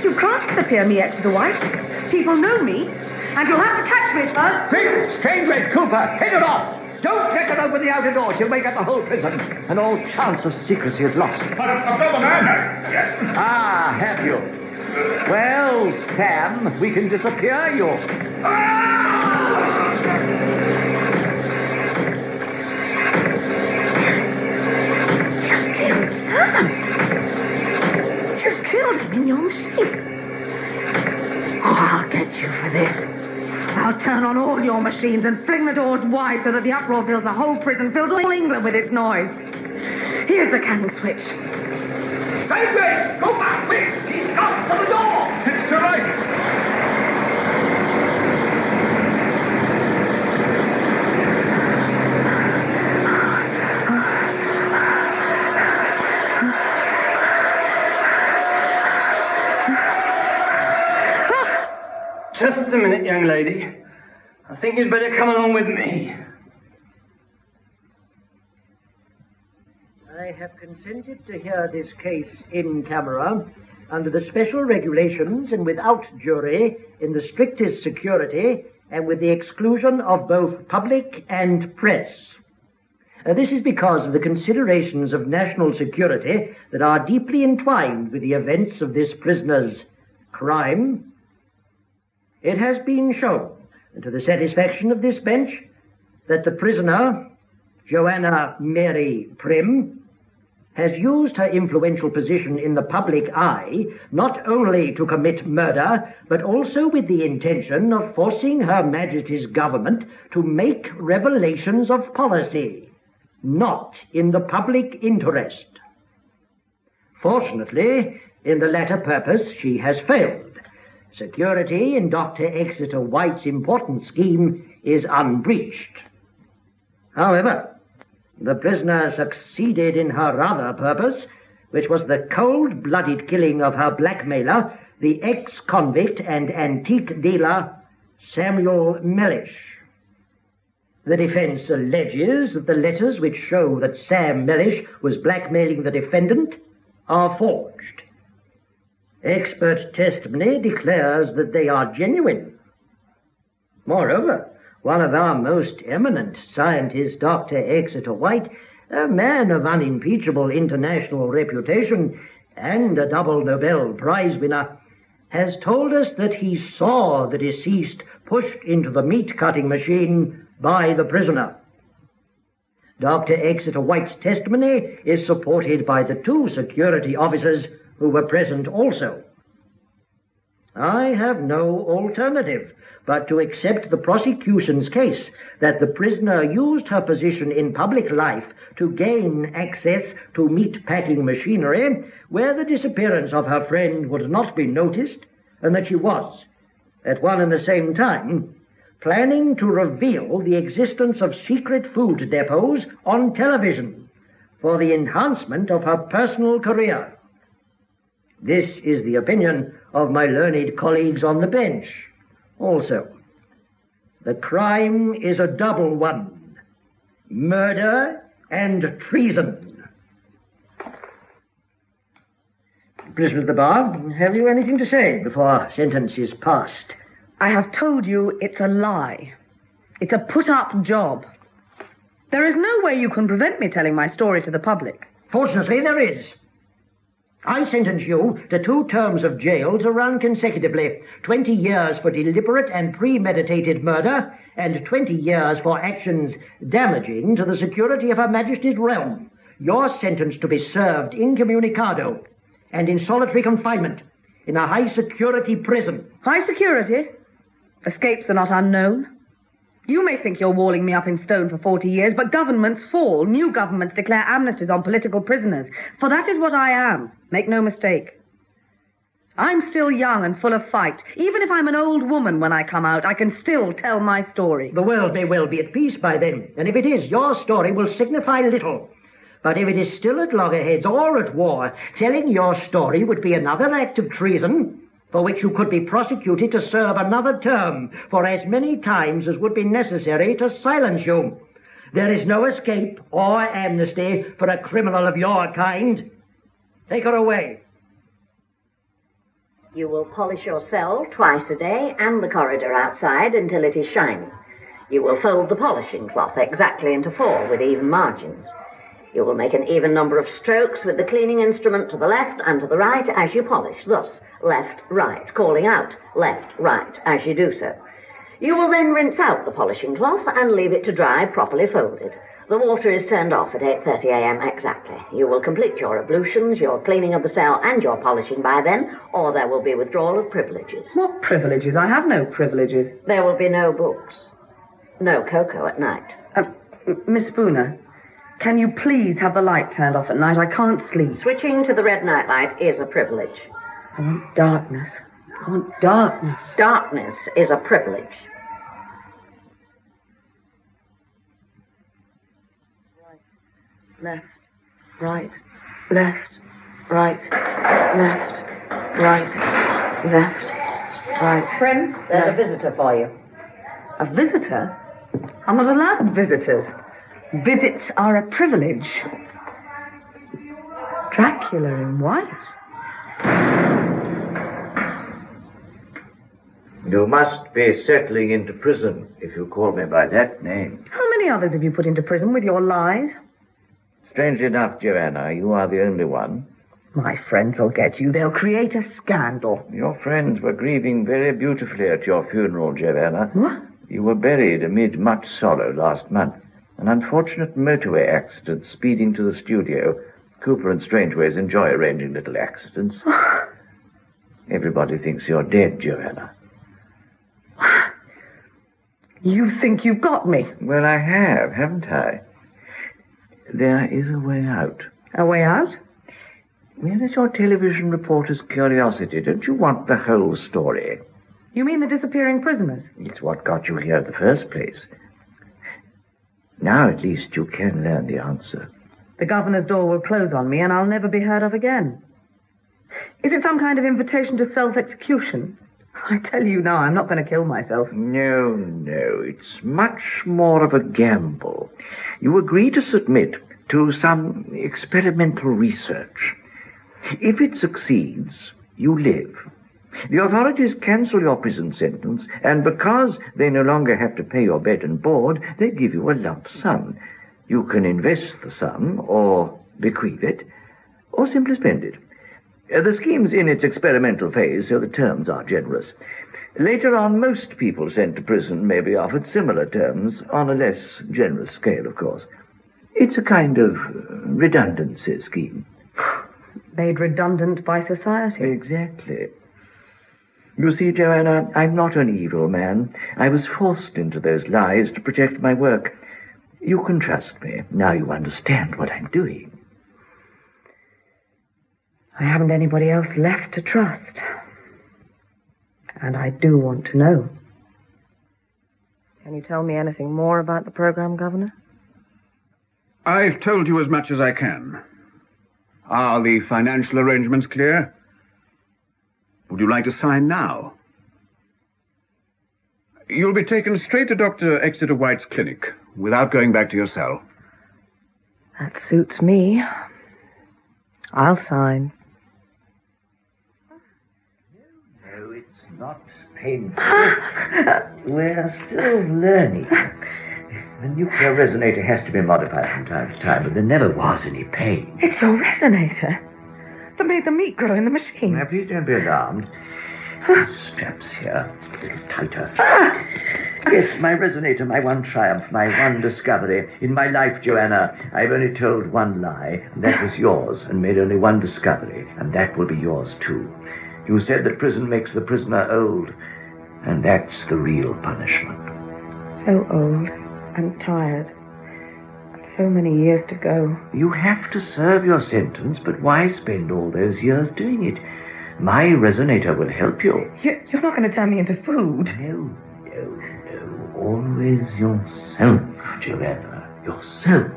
K: You can't disappear me X to the white. People know me, and you'll have to catch me first.
I: Quick! Strangeways, Cooper! Hit it off! Don't let it open the outer door. She'll make up the whole prison, and all chance of secrecy is lost.
H: But I've got the man. Yes.
I: Ah, have you? Well, Sam, we can disappear you.
K: Sam! You've killed him in your machine. Oh, I'll get you for this. I'll turn on all your machines and fling the doors wide so that the uproar fills the whole prison, fills all England with its noise. Here's the cannon switch.
H: Strangeways! Go back, quick! He's got to the door! It's too late!
L: Just a minute, young lady. I think you'd better come along with me.
M: I have consented to hear this case in camera, under the special regulations and without jury, in the strictest security, and with the exclusion of both public and press. This is because of the considerations of national security that are deeply entwined with the events of this prisoner's crime. It has been shown, and to the satisfaction of this bench, that the prisoner, Joanna Mary Prim, has used her influential position in the public eye not only to commit murder, but also with the intention of forcing Her Majesty's government to make revelations of policy, not in the public interest. Fortunately, in the latter purpose she has failed, Security in Dr. Exeter White's important scheme is unbreached. However, the prisoner succeeded in her other purpose, which was the cold-blooded killing of her blackmailer, the ex-convict and antique dealer, Samuel Mellish. The defense alleges that the letters which show that Sam Mellish was blackmailing the defendant are forged. Expert testimony declares that they are genuine. Moreover, one of our most eminent scientists, Dr. Exeter White, a man of unimpeachable international reputation and a double Nobel Prize winner, has told us that he saw the deceased pushed into the meat-cutting machine by the prisoner. Dr. Exeter White's testimony is supported by the 2 security officers who were present also. I have no alternative but to accept the prosecution's case that the prisoner used her position in public life to gain access to meat-packing machinery where the disappearance of her friend would not be noticed, and that she was, at one and the same time, planning to reveal the existence of secret food depots on television for the enhancement of her personal career. This is the opinion of my learned colleagues on the bench. Also, the crime is a double one: murder and treason. Prisoner of the bar, have you anything to say before sentence is passed?
K: I have told you it's a lie. It's a put-up job. There is no way you can prevent me telling my story to the public.
M: Fortunately, there is. I sentence you to 2 terms of jail to run consecutively, 20 years for deliberate and premeditated murder, and 20 years for actions damaging to the security of Her Majesty's realm. Your sentence to be served incommunicado and in solitary confinement in a high-security prison.
K: High security? Escapes are not unknown. You may think you're walling me up in stone for 40 years, but governments fall. New governments declare amnesties on political prisoners. For that is what I am. Make no mistake. I'm still young and full of fight. Even if I'm an old woman when I come out, I can still tell my story.
M: The world may well be at peace by then, and if it is, your story will signify little. But if it is still at loggerheads or at war, telling your story would be another act of treason, for which you could be prosecuted to serve another term for as many times as would be necessary to silence you. There is no escape or amnesty for a criminal of your kind. Take her away.
J: You will polish your cell twice a day and the corridor outside until it is shiny. You will fold the polishing cloth exactly into 4 with even margins. You will make an even number of strokes with the cleaning instrument to the left and to the right as you polish, thus left, right, calling out left, right as you do so. You will then rinse out the polishing cloth and leave it to dry properly folded. The water is turned off at 8:30 a.m. exactly. You will complete your ablutions, your cleaning of the cell and your polishing by then, or there will be withdrawal of privileges.
K: What privileges? I have no privileges.
J: There will be no books. No cocoa at night.
K: Miss Spooner, can you please have the light turned off at night? I can't sleep.
J: Switching to the red nightlight is a privilege.
K: I want darkness. I want darkness.
J: Darkness is a privilege.
K: Left, right, left, right, left, right, left, right.
J: Friend, there's a visitor for you.
K: A visitor? I'm not allowed visitors. Visits are a privilege. Dracula in white.
I: You must be settling into prison if you call me by that name.
K: How many others have you put into prison with your lies?
I: Strangely enough, Joanna, you are the only one.
K: My friends will get you. They'll create a scandal.
I: Your friends were grieving very beautifully at your funeral, Joanna.
K: What?
I: You were buried amid much sorrow last month. An unfortunate motorway accident speeding to the studio. Cooper and Strangeways enjoy arranging little accidents. Everybody thinks you're dead, Joanna.
K: You think you've got me?
I: Well, I have, haven't I? There is a way out.
K: A way out?
I: Where is your television reporter's curiosity? Don't you want the whole story?
K: You mean the disappearing prisoners?
I: It's what got you here in the first place. Now at least you can learn the answer.
K: The governor's door will close on me and I'll never be heard of again. Is it some kind of invitation to self-execution? I tell you now, I'm not going to kill myself.
I: No, it's much more of a gamble. You agree to submit to some experimental research. If it succeeds, you live. The authorities cancel your prison sentence, and because they no longer have to pay your bed and board, they give you a lump sum. You can invest the sum, or bequeath it, or simply spend it. The scheme's in its experimental phase, so the terms are generous. Later on, most people sent to prison may be offered similar terms, on a less generous scale, of course. It's a kind of redundancy scheme.
K: Made redundant by society.
I: Exactly. You see, Joanna, I'm not an evil man. I was forced into those lies to protect my work. You can trust me. Now you understand what I'm doing.
K: I haven't anybody else left to trust. And I do want to know.
F: Can you tell me anything more about the program, Governor?
H: I've told you as much as I can. Are the financial arrangements clear? Would you like to sign now? You'll be taken straight to Dr. Exeter White's clinic without going back to your cell.
F: That suits me. I'll sign.
I: No, it's not painful. We're still learning. The nuclear resonator has to be modified from time to time, but there never was any pain.
K: It's your resonator that made the meat grow in the machine.
I: Now, please don't be alarmed. The straps here, a little tighter. Yes, my resonator, my one triumph, my one discovery. In my life, Joanna, I've only told one lie, and that was yours, and made only one discovery, and that will be yours, too. You said that prison makes the prisoner old, and that's the real punishment.
K: So old and tired. So many years to go.
I: You have to serve your sentence, but why spend all those years doing it? My resonator will help you.
K: You're not going to turn me into food.
I: No. Always yourself, Joanna. Yourself.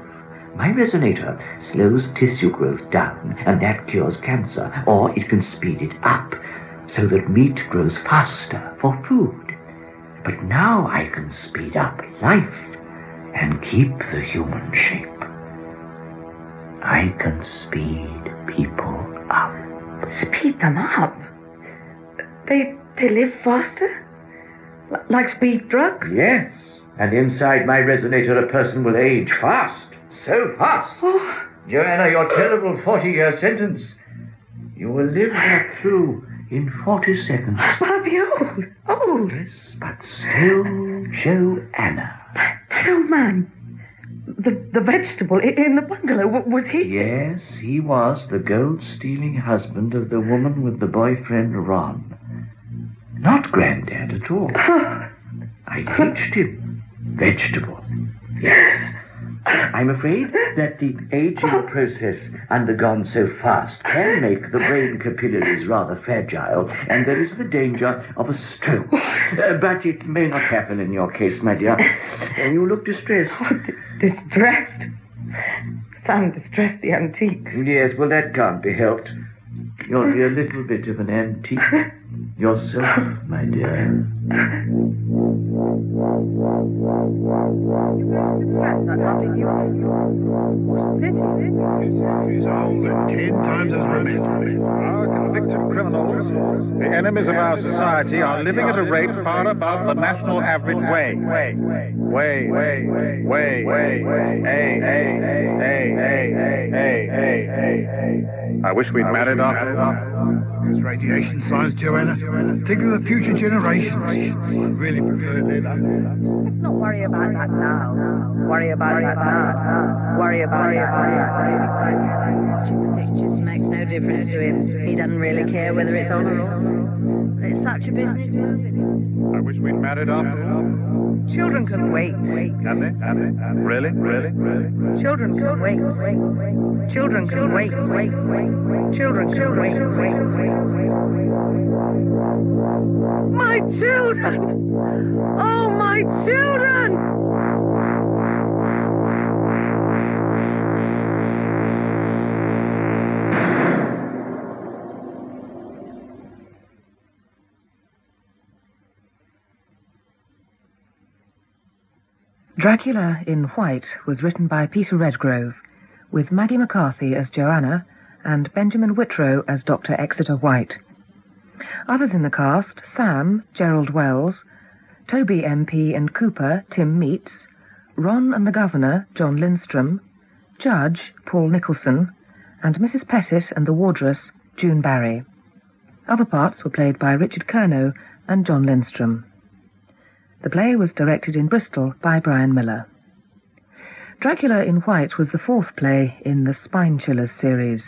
I: My resonator slows tissue growth down, and that cures cancer, or it can speed it up, so that meat grows faster for food. But now I can speed up life and keep the human shape. I can speed people up.
K: Speed them up? They live faster? Like speed drugs?
I: Yes. And inside my resonator, a person will age fast. So fast.
K: Oh.
I: Joanna, your terrible 40-year sentence. You will live that through in 40 seconds.
K: I'll be old.
I: Yes, but still Joanna.
K: That old man. The vegetable in the bungalow, was he?
I: Yes, he was the gold-stealing husband of the woman with the boyfriend, Ron. Not Granddad at all. I teached him. Vegetable. Yes. I'm afraid that the aging process undergone so fast can make the brain capillaries rather fragile, and there is the danger of a stroke. But it may not happen in your case, my dear. You look distressed.
K: Distressed? Some distressed the antique.
I: Yes, well, that can't be helped. You'll be a little bit of an antique yourself, my dear.
H: Our convicted criminals, the enemies of our society, are living at a rate far above the national average I wish we'd married off.
E: This radiation science, Joanna. Think of the future generations. I really prefer it.
J: Let's not worry about that now. Worry about that now. Worry about that now. Watching the pictures makes no difference to him. He doesn't really care whether it's on or off. It's such a business movie.
H: I wish we'd married off.
K: Children can wait.
H: Can they? Really?
K: Children can wait. Children can wait. Children can wait. My children! Oh, my children!
F: Dracula in White was written by Peter Redgrove, with Maggie McCarthy as Joanna and Benjamin Whitrow as Dr. Exeter White. Others in the cast: Sam, Gerald Wells; Toby MP and Cooper, Tim Meats; Ron and the Governor, John Lindstrom; Judge, Paul Nicholson; and Mrs. Pettit and the Wardress, June Barry. Other parts were played by Richard Kernow and John Lindstrom. The play was directed in Bristol by Brian Miller. Dracula in White was the fourth play in the Spine Chillers series,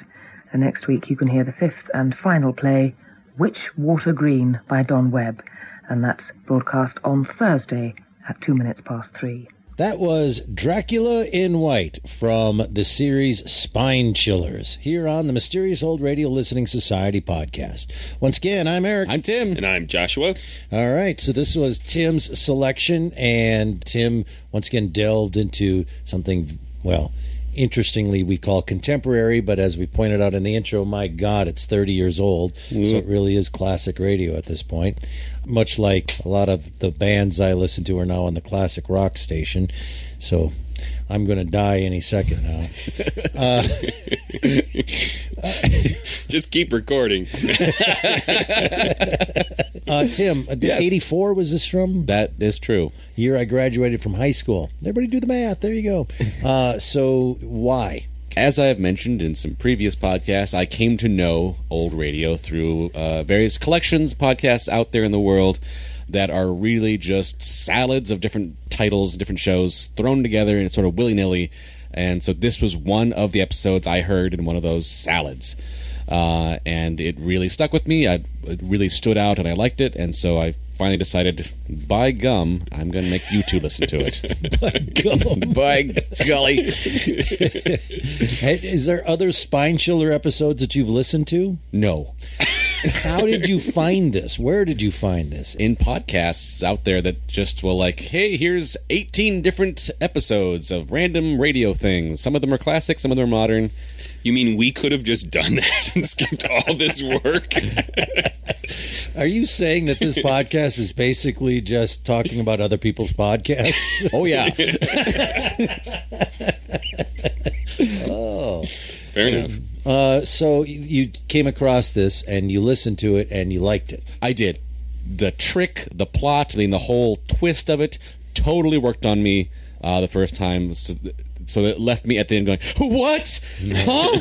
F: and next week you can hear the fifth and final play, Witch Water Green, by Don Webb, and that's broadcast on Thursday at 3:02.
B: That was Dracula in White from the series Spine Chillers, here on the Mysterious Old Radio Listening Society podcast. Once again, I'm Eric.
C: I'm Tim.
D: And I'm Joshua.
B: All right, so this was Tim's selection, and Tim once again delved into something, well, interestingly we call contemporary, but as we pointed out in the intro, my God, it's 30 years old, so it really is classic radio at this point. Much like a lot of the bands I listen to are now on the classic rock station, so I'm going to die any second now.
D: Just keep recording.
B: Tim,
C: Yes.
B: 84 was this from?
C: That is true.
B: Year I graduated from high school. Everybody do the math. There you go. So why?
C: As I have mentioned in some previous podcasts, I came to know old radio through various collections, podcasts out there in the world that are really just salads of different titles, different shows thrown together and sort of willy-nilly. And so this was one of the episodes I heard in one of those salads. And it really stuck with me. It really stood out, and I liked it. And so I finally decided, by gum, I'm going to make you two listen to it.
B: By gum.
C: By golly.
B: Is there other Spine Chiller episodes that you've listened to?
C: No.
B: How did you find this? Where did you find this?
C: In podcasts out there that just will like, hey, here's 18 different episodes of random radio things. Some of them are classic, some of them are modern.
D: You mean we could have just done that and skipped all this work?
B: Are you saying that this podcast is basically just talking about other people's podcasts?
C: Oh, yeah.
B: Oh.
D: Fair enough.
B: So you came across this and you listened to it and you liked it.
C: I did. The trick, the plot, I mean, the whole twist of it totally worked on me the first time. So it left me at the end going, what? Huh?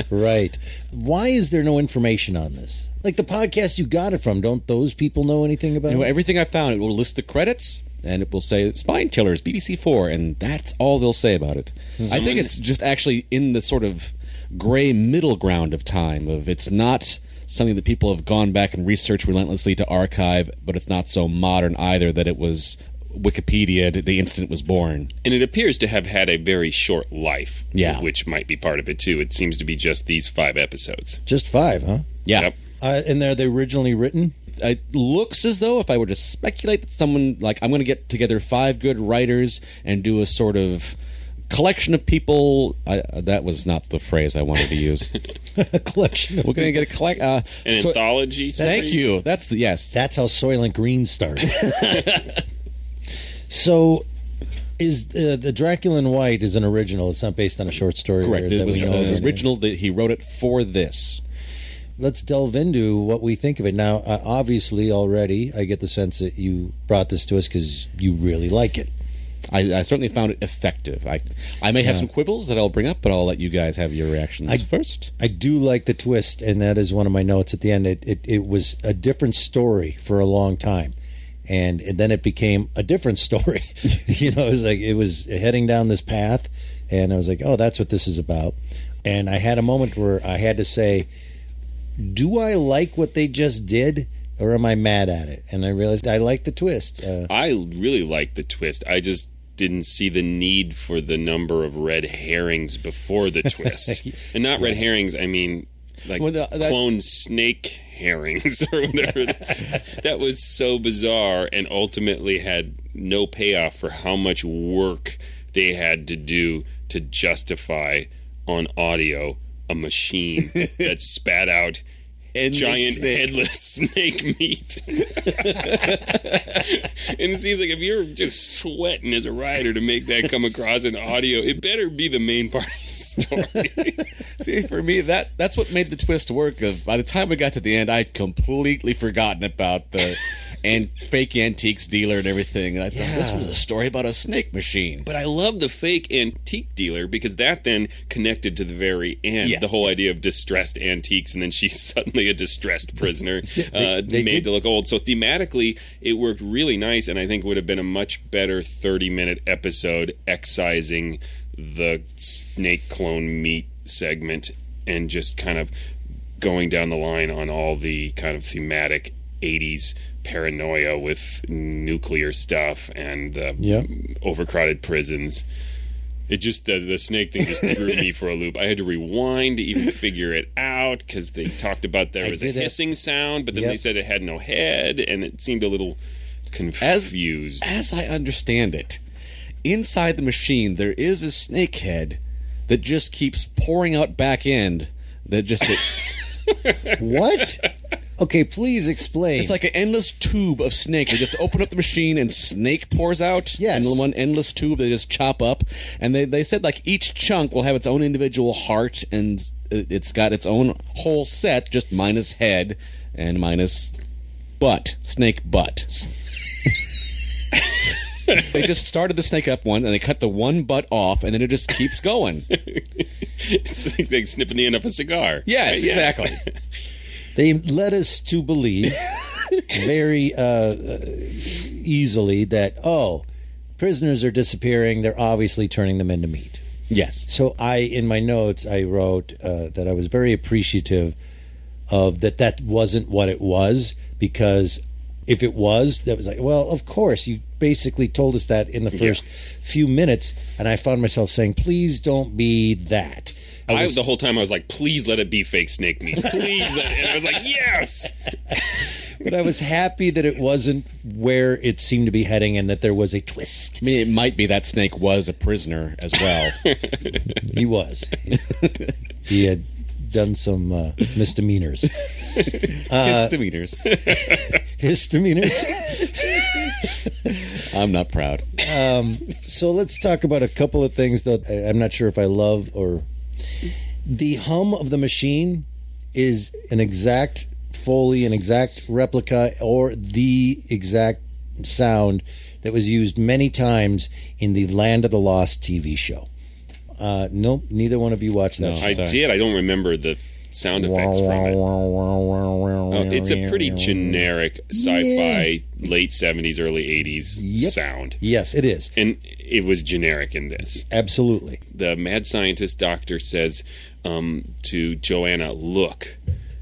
B: Right. Why is there no information on this? Like the podcast you got it from, don't those people know anything about it?
C: Everything I found, it will list the credits, and it will say Spine Killers, BBC 4, and that's all they'll say about it. I think it's just actually in the sort of gray middle ground of time, of it's not something that people have gone back and researched relentlessly to archive, but it's not so modern either that it was Wikipedia the instant it was born.
D: And it appears to have had a very short life,
C: yeah,
D: which might be part of it too. It seems to be just these 5 episodes.
B: Just 5, huh?
C: Yeah.
D: Yep.
B: And are they originally written?
C: It looks as though, if I were to speculate, that someone, like, I'm going to get together 5 good writers and do a sort of collection of people. That was not the phrase I wanted to use.
B: A collection of
C: We're going to get a
D: an anthology series?
C: Thank you. That's the, yes.
B: That's how Soylent Green started. So, is the Dracula in White is an original? It's not based on a short story.
C: Correct. It was
B: an
C: original. That he wrote it for this.
B: Let's delve into what we think of it. Now, obviously, already, I get the sense that you brought this to us because you really like it.
C: I certainly found it effective. I may have some quibbles that I'll bring up, but I'll let you guys have your reactions first.
B: I do like the twist, and that is one of my notes at the end. It was a different story for a long time. And then it became a different story. You know, it was heading down this path, and I was like, oh, that's what this is about. And I had a moment where I had to say, do I like what they just did, or am I mad at it? And I realized I like the twist.
D: I really like the twist. I just didn't see the need for the number of red herrings before the twist. And not red herrings, I mean like clone snake herrings or whatever. That was so bizarre and ultimately had no payoff for how much work they had to do to justify on audio a machine that spat out giant headless snake meat. And it seems like if you're just sweating as a writer to make that come across in audio, it better be the main part of the story.
C: See, for me, that's what made the twist work. By the time we got to the end, I'd completely forgotten about the fake antiques dealer and everything. And I thought this was a story about a snake machine.
D: But I love the fake antique dealer because that then connected to the very end. The whole idea of distressed antiques, and then she's suddenly a distressed prisoner made to look old. So thematically, it worked really nice, and I think would have been a much better 30-minute episode excising the snake clone meat segment and just kind of going down the line on all the kind of thematic 80s paranoia with nuclear stuff and overcrowded prisons. It just, the snake thing just threw me for a loop. I had to rewind to even figure it out because they talked about there was a hissing sound, but then they said it had no head, and it seemed a little confused.
C: As I understand it, inside the machine there is a snake head that just keeps pouring out back end that just...
B: What? Okay, please explain.
C: It's like an endless tube of snake. They just open up the machine and snake pours out.
B: Yes.
C: And one endless tube they just chop up. And they said like each chunk will have its own individual heart, and it's got its own whole set, just minus head and minus butt. Snake butt. They just started the snake up one, and they cut the one butt off, and then it just keeps going.
D: It's like snipping the end of a cigar.
C: Yes, exactly.
B: They led us to believe very easily that, prisoners are disappearing. They're obviously turning them into meat.
C: Yes.
B: So in my notes, I wrote that I was very appreciative of that wasn't what it was, because if it was, that was like, well, of course, you basically told us that in the first few minutes, and I found myself saying, please don't be that.
D: The whole time I was like, please let it be fake snake meat. Please let it. And I was like, yes!
B: But I was happy that it wasn't where it seemed to be heading and that there was a twist.
C: I mean, it might be that snake was a prisoner as well.
B: He was. He had done some misdemeanors.
C: Misdemeanors.
B: Misdemeanors.
C: I'm not proud.
B: So let's talk about a couple of things that I'm not sure if I love or... The hum of the machine is an exact Foley, an exact replica, or the exact sound that was used many times in the Land of the Lost TV show. Nope, neither one of you watched that.
D: No, I did. I don't remember the sound effects from it. It's a pretty generic sci-fi late 70s, early 80s sound.
B: Yes, it is.
D: And it was generic in this.
B: Absolutely.
D: The mad scientist doctor says to Joanna, look,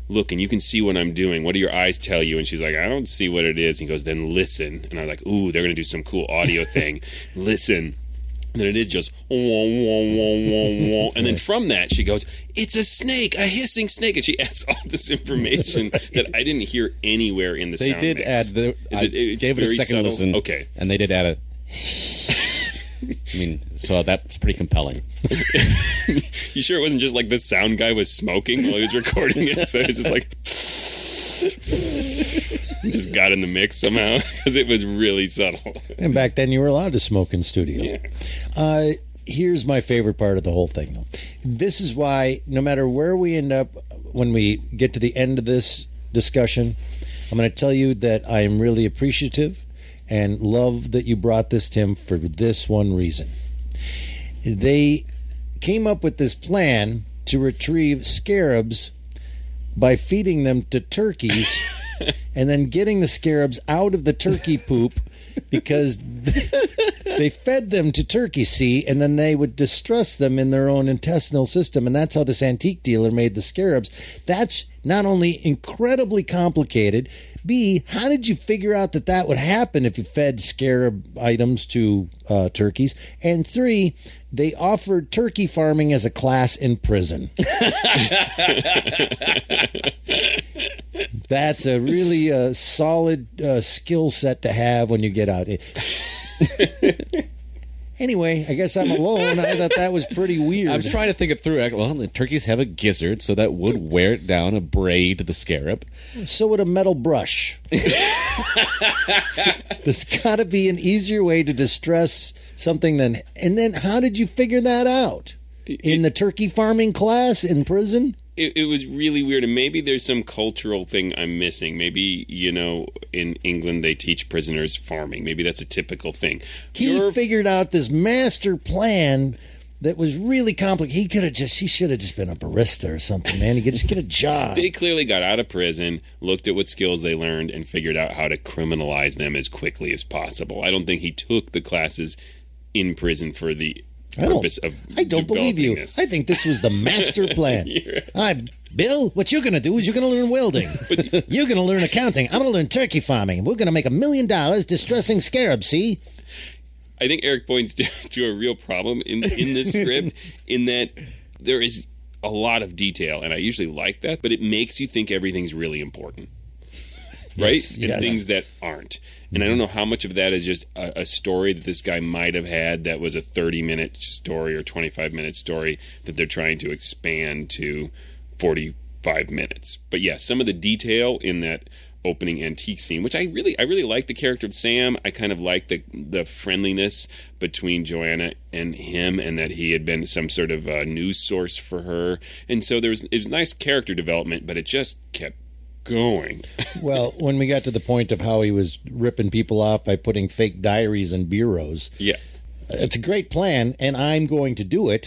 D: and you can see what I'm doing. What do your eyes tell you? And she's like, I don't see what it is. And he goes, then listen. And I'm like, ooh, they're going to do some cool audio thing. Listen. And then it is just wah, wah, wah, wah, wah. And then from that she goes, it's a snake, a hissing snake, and she adds all this information that I didn't hear anywhere in the sound
C: did
D: mix.
C: Add the I gave it a second listen.
D: Okay.
C: And they did add a I mean, so that's pretty compelling.
D: You sure it wasn't just like the sound guy was smoking while he was recording it? So it was just like just got in the mix somehow because it was really subtle.
B: And back then you were allowed to smoke in studio.
D: Yeah.
B: Here's my favorite part of the whole thing, though. This is why no matter where we end up when we get to the end of this discussion, I'm going to tell you that I am really appreciative and love that you brought this, Tim, for this one reason. They came up with this plan to retrieve scarabs by feeding them to turkeys and then getting the scarabs out of the turkey poop because they fed them to turkeys, see, and then they would distress them in their own intestinal system, and that's how this antique dealer made the scarabs. That's not only incredibly complicated, B, how did you figure out that would happen if you fed scarab items to turkeys? And 3, they offered turkey farming as a class in prison. That's a really solid skill set to have when you get out. Anyway, I guess I'm alone. I thought that was pretty weird.
C: I was trying to think it through. Well, the turkeys have a gizzard, so that would wear it down, a braid the scarab.
B: So would a metal brush. There's got to be an easier way to distress something than... And then how did you figure that out? In the turkey farming class in prison?
D: It was really weird, and maybe there's some cultural thing I'm missing. Maybe, in England they teach prisoners farming. Maybe that's a typical thing.
B: He figured out this master plan that was really complicated. He should have just been a barista or something, man. He could just get a job.
D: They clearly got out of prison, looked at what skills they learned, and figured out how to criminalize them as quickly as possible. I don't think he took the classes in prison for the purpose of
B: I don't believe you.
D: This.
B: I think this was the master plan. Bill, what you're going to do is you're going to learn welding. You're going to learn accounting. I'm going to learn turkey farming. We're going to make $1 million distressing scarabs, see?
D: I think Eric points to a real problem in this script in that there is a lot of detail, and I usually like that, but it makes you think everything's really important. Right?
B: Yes.
D: And things that aren't. And I don't know how much of that is just a story that this guy might have had that was a 30-minute story or 25-minute story that they're trying to expand to 45 minutes. But yeah, some of the detail in that opening antique scene, which I really like the character of Sam. I kind of like the friendliness between Joanna and him, and that he had been some sort of news source for her. And so it was nice character development, but it just kept going.
B: Well, when we got to the point of how he was ripping people off by putting fake diaries in bureaus.
D: Yeah.
B: It's a great plan, and I'm going to do it.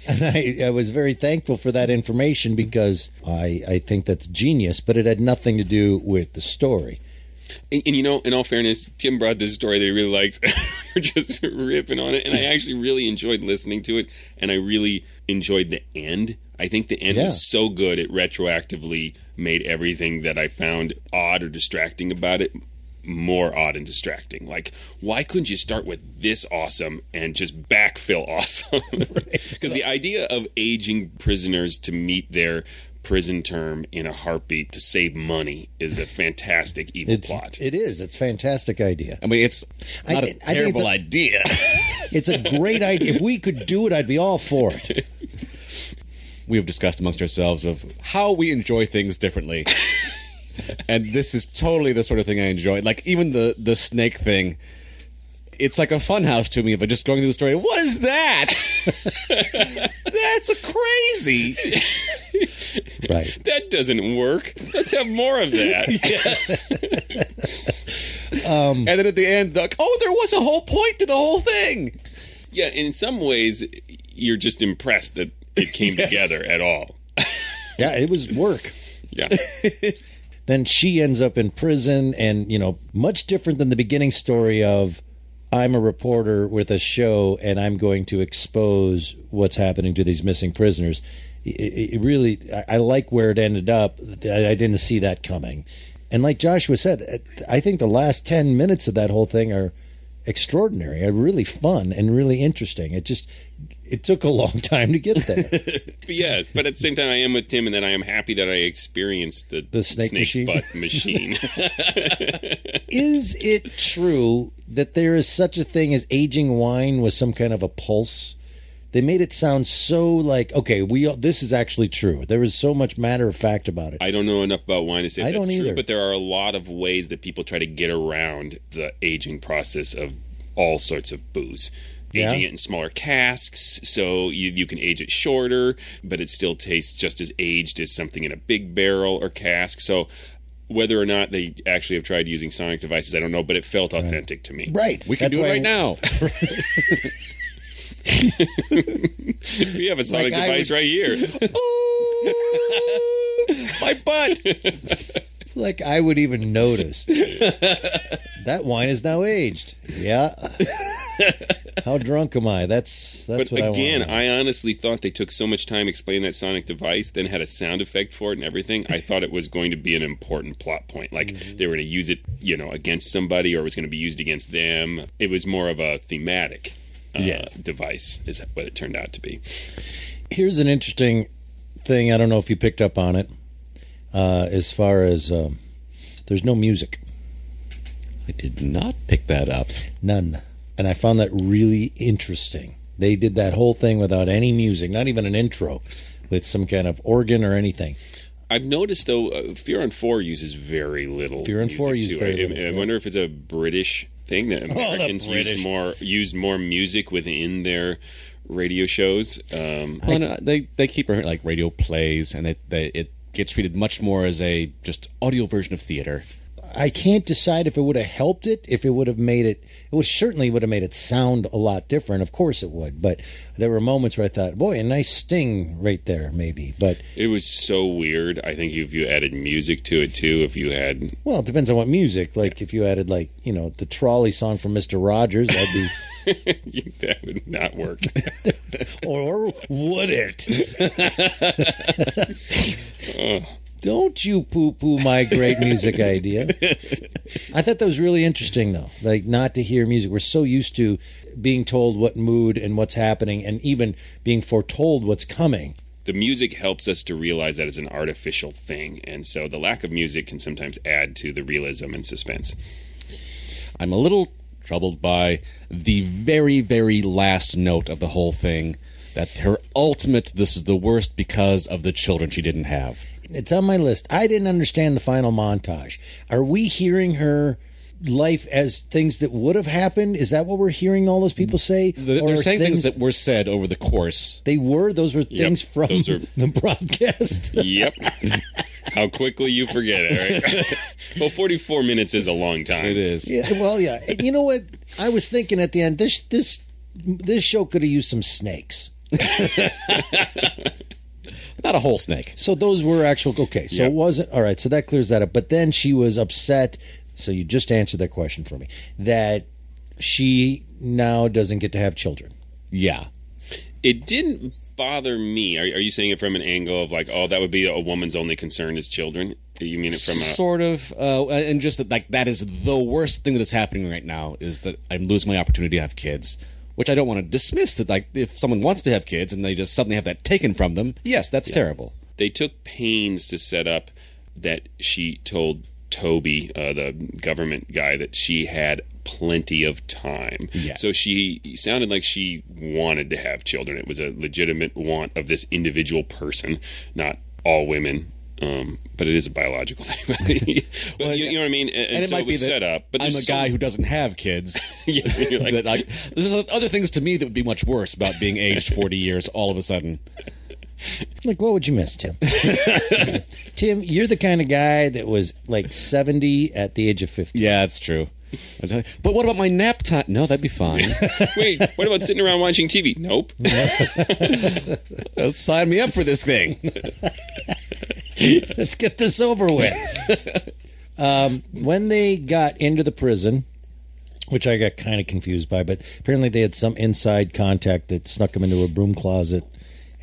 B: And I was very thankful for that information because I think that's genius, but it had nothing to do with the story.
D: And in all fairness, Tim brought this story that he really liked. We're just ripping on it, and I actually really enjoyed listening to it, and I really enjoyed the end. I think the end was so good, it retroactively made everything that I found odd or distracting about it more odd and distracting. Like, why couldn't you start with this awesome and just backfill awesome? Because the idea of aging prisoners to meet their prison term in a heartbeat to save money is a fantastic evil plot.
B: It is. It's a fantastic idea.
C: I mean, it's not a terrible idea.
B: It's a great idea. If we could do it, I'd be all for it.
C: We have discussed amongst ourselves of how we enjoy things differently. And this is totally the sort of thing I enjoy. Like, even the snake thing, it's like a funhouse to me, but just going through the story, what is that? That's a crazy.
B: Right.
D: That doesn't work. Let's have more of that.
C: Yes. And then at the end, like, oh, there was a whole point to the whole thing.
D: Yeah, in some ways, you're just impressed that it came together at all.
B: Yeah, it was work.
D: Yeah.
B: Then she ends up in prison, and, much different than the beginning story of I'm a reporter with a show and I'm going to expose what's happening to these missing prisoners. It really, I like where it ended up. I didn't see that coming. And like Joshua said, I think the last 10 minutes of that whole thing are extraordinary, are really fun and really interesting. It took a long time to get there.
D: Yes, but at the same time, I am with Tim in that I am happy that I experienced the snake
B: machine?
D: butt machine.
B: Is it true that there is such a thing as aging wine with some kind of a pulse? They made it sound so like, okay, this is actually true. There is so much matter of fact about it.
D: I don't know enough about wine to say that's true,
B: either.
D: But there are a lot of ways that people try to get around the aging process of all sorts of booze. Aging it in smaller casks, so you can age it shorter, but it still tastes just as aged as something in a big barrel or cask. So whether or not they actually have tried using sonic devices, I don't know, but it felt authentic to me.
B: Right.
C: We can do it right now.
D: We have a sonic device right here.
C: My butt.
B: Like I would even notice. That wine is now aged. Yeah. How drunk am I? That's
D: but
B: what
D: again,
B: I want.
D: I honestly thought they took so much time explaining that sonic device, then had a sound effect for it and everything. I thought it was going to be an important plot point. Like they were going to use it, against somebody, or it was going to be used against them. It was more of a thematic device, is what it turned out to be.
B: Here's an interesting thing. I don't know if you picked up on it. As far as there's no music.
C: I did not pick that up.
B: None. And I found that really interesting. They did that whole thing without any music, not even an intro with some kind of organ or anything.
D: I've noticed, though, Fear on 4 uses very little
B: Fear on 4 uses very little.
D: I wonder if it's a British thing that Americans use more music within their radio shows.
C: They keep like radio plays, and it gets treated much more as a just audio version of theater.
B: I can't decide if it would have helped it, if it would have made it. It certainly would have made it sound a lot different. Of course it would. But there were moments where I thought, boy, a nice sting right there, maybe. But
D: it was so weird. I think if you added music to it too, if you had.
B: Well, it depends on what music. Like if you added, the trolley song from Mr. Rogers, that'd be.
D: That would not work.
B: Or would it? Don't you poo-poo my great music idea. I thought that was really interesting, though. Like, not to hear music. We're so used to being told what mood and what's happening, and even being foretold what's coming.
D: The music helps us to realize that it's an artificial thing, and so the lack of music can sometimes add to the realism and suspense.
C: I'm a little troubled by the very, very last note of the whole thing, that her ultimate, this is the worst because of the children she didn't have.
B: It's on my list. I didn't understand the final montage. Are we hearing her life as things that would have happened? Is that what we're hearing all those people say?
C: They're saying things that were said over the course.
B: They were? Those were things from the broadcast?
D: Yep. How quickly you forget it, right? Well, 44 minutes is a long time.
C: It is.
B: Yeah, well, yeah. And you know what? I was thinking at the end, this show could have used some snakes.
C: Not a whole snake.
B: So those were actual. Okay, so It wasn't. All right, so that clears that up. But then she was upset. So you just answered that question for me. That she now doesn't get to have children.
C: Yeah.
D: It didn't bother me. Are you saying it from an angle of like, oh, that would be a woman's only concern is children? You mean it from a...
C: Sort of. And just that, that is the worst thing that is happening right now is that I'm losing my opportunity to have kids. Which I don't want to dismiss, that if someone wants to have kids and they just suddenly have that taken from them, yes, that's terrible.
D: They took pains to set up that she told Toby, the government guy, that she had plenty of time.
C: Yes.
D: So she sounded like she wanted to have children. It was a legitimate want of this individual person, not all women. But it is a biological thing. But well, you know what I mean? And so
C: it might
D: it was
C: be
D: set up. But
C: I'm a guy who doesn't have kids.
D: Yes, and you're like,
C: there's other things to me that would be much worse about being aged 40 years all of a sudden.
B: Like, what would you miss, Tim? Tim, you're the kind of guy that was like 70 at the age of 50.
C: Yeah, that's true. But what about my nap time? No, that'd be fine.
D: Wait, what about sitting around watching TV? Nope.
C: Sign me up for this thing.
B: Let's get this over with. When they got into the prison, which I got kind of confused by, but apparently they had some inside contact that snuck them into a broom closet.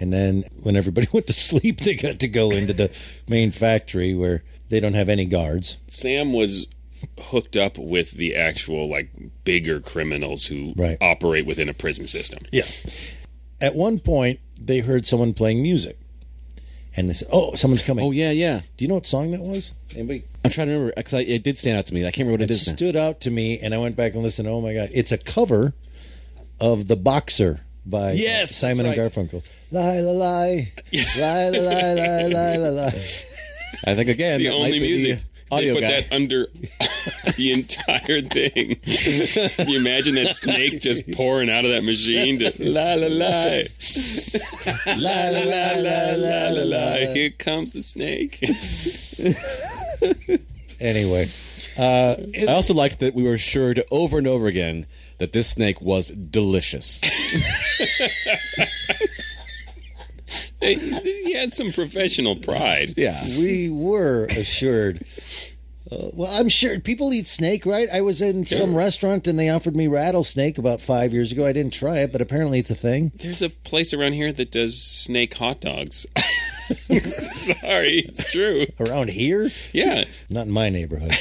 B: And then when everybody went to sleep, they got to go into the main factory where they don't have any guards.
D: Sam was hooked up with the actual, like, bigger criminals who operate within a prison system.
B: Yeah. At one point, they heard someone playing music. And they said, oh, someone's coming.
C: Oh, yeah, yeah.
B: Do you know what song that was? Anybody?
C: I'm trying to remember, because it did stand out to me. I can't remember what it is now.
B: It stood out to me, and I went back and listened. Oh, my God. It's a cover of The Boxer by Simon and Garfunkel. Lie, la, lie. Lie, la, lie, lie, lie, la, lie.
C: I think, again,
D: it's the only music. They put
C: guy.
D: That under the entire thing. Can you imagine that snake just pouring out of that machine to la la la la la la la la la la. Here comes the snake.
B: Anyway,
C: I also liked that we were assured over and over again that this snake was delicious.
D: He had some professional pride.
B: Yeah, we were assured Well, I'm sure people eat snake, right? I was in some restaurant and they offered me rattlesnake about 5 years ago. I didn't try it, but apparently it's a thing.
D: There's a place around here that does snake hot dogs. Sorry, it's true.
B: Around here?
D: Yeah.
B: Not in my neighborhood.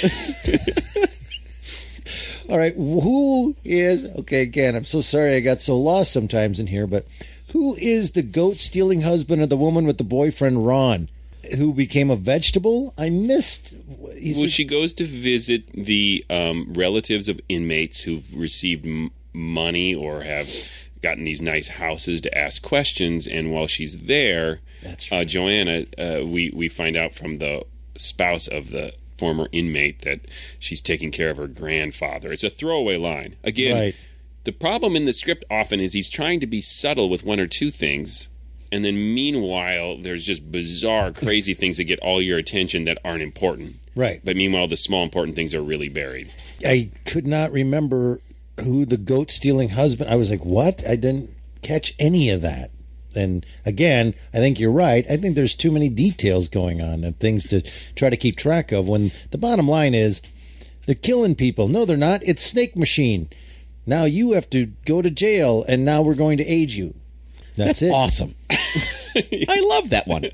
B: All right, who is... Okay, again, I'm so sorry I got so lost sometimes in here, but who is the goat-stealing husband of the woman with the boyfriend, Ron, who became a vegetable? I missed...
D: She goes to visit the relatives of inmates who've received money or have gotten these nice houses to ask questions, and while she's there, Joanna, we find out from the spouse of the former inmate that she's taking care of her grandfather. It's a throwaway line. Again, the problem in the script often is he's trying to be subtle with one or two things, and then meanwhile, there's just bizarre, crazy things that get all your attention that aren't important.
B: Right.
D: But meanwhile, the small important things are really buried.
B: I could not remember who the goat-stealing husband... I was like, what? I didn't catch any of that. And again, I think you're right. I think there's too many details going on and things to try to keep track of when the bottom line is they're killing people. No, they're not. It's Snake Machine. Now you have to go to jail, and now we're going to age you. That's it.
C: Awesome. I love that one.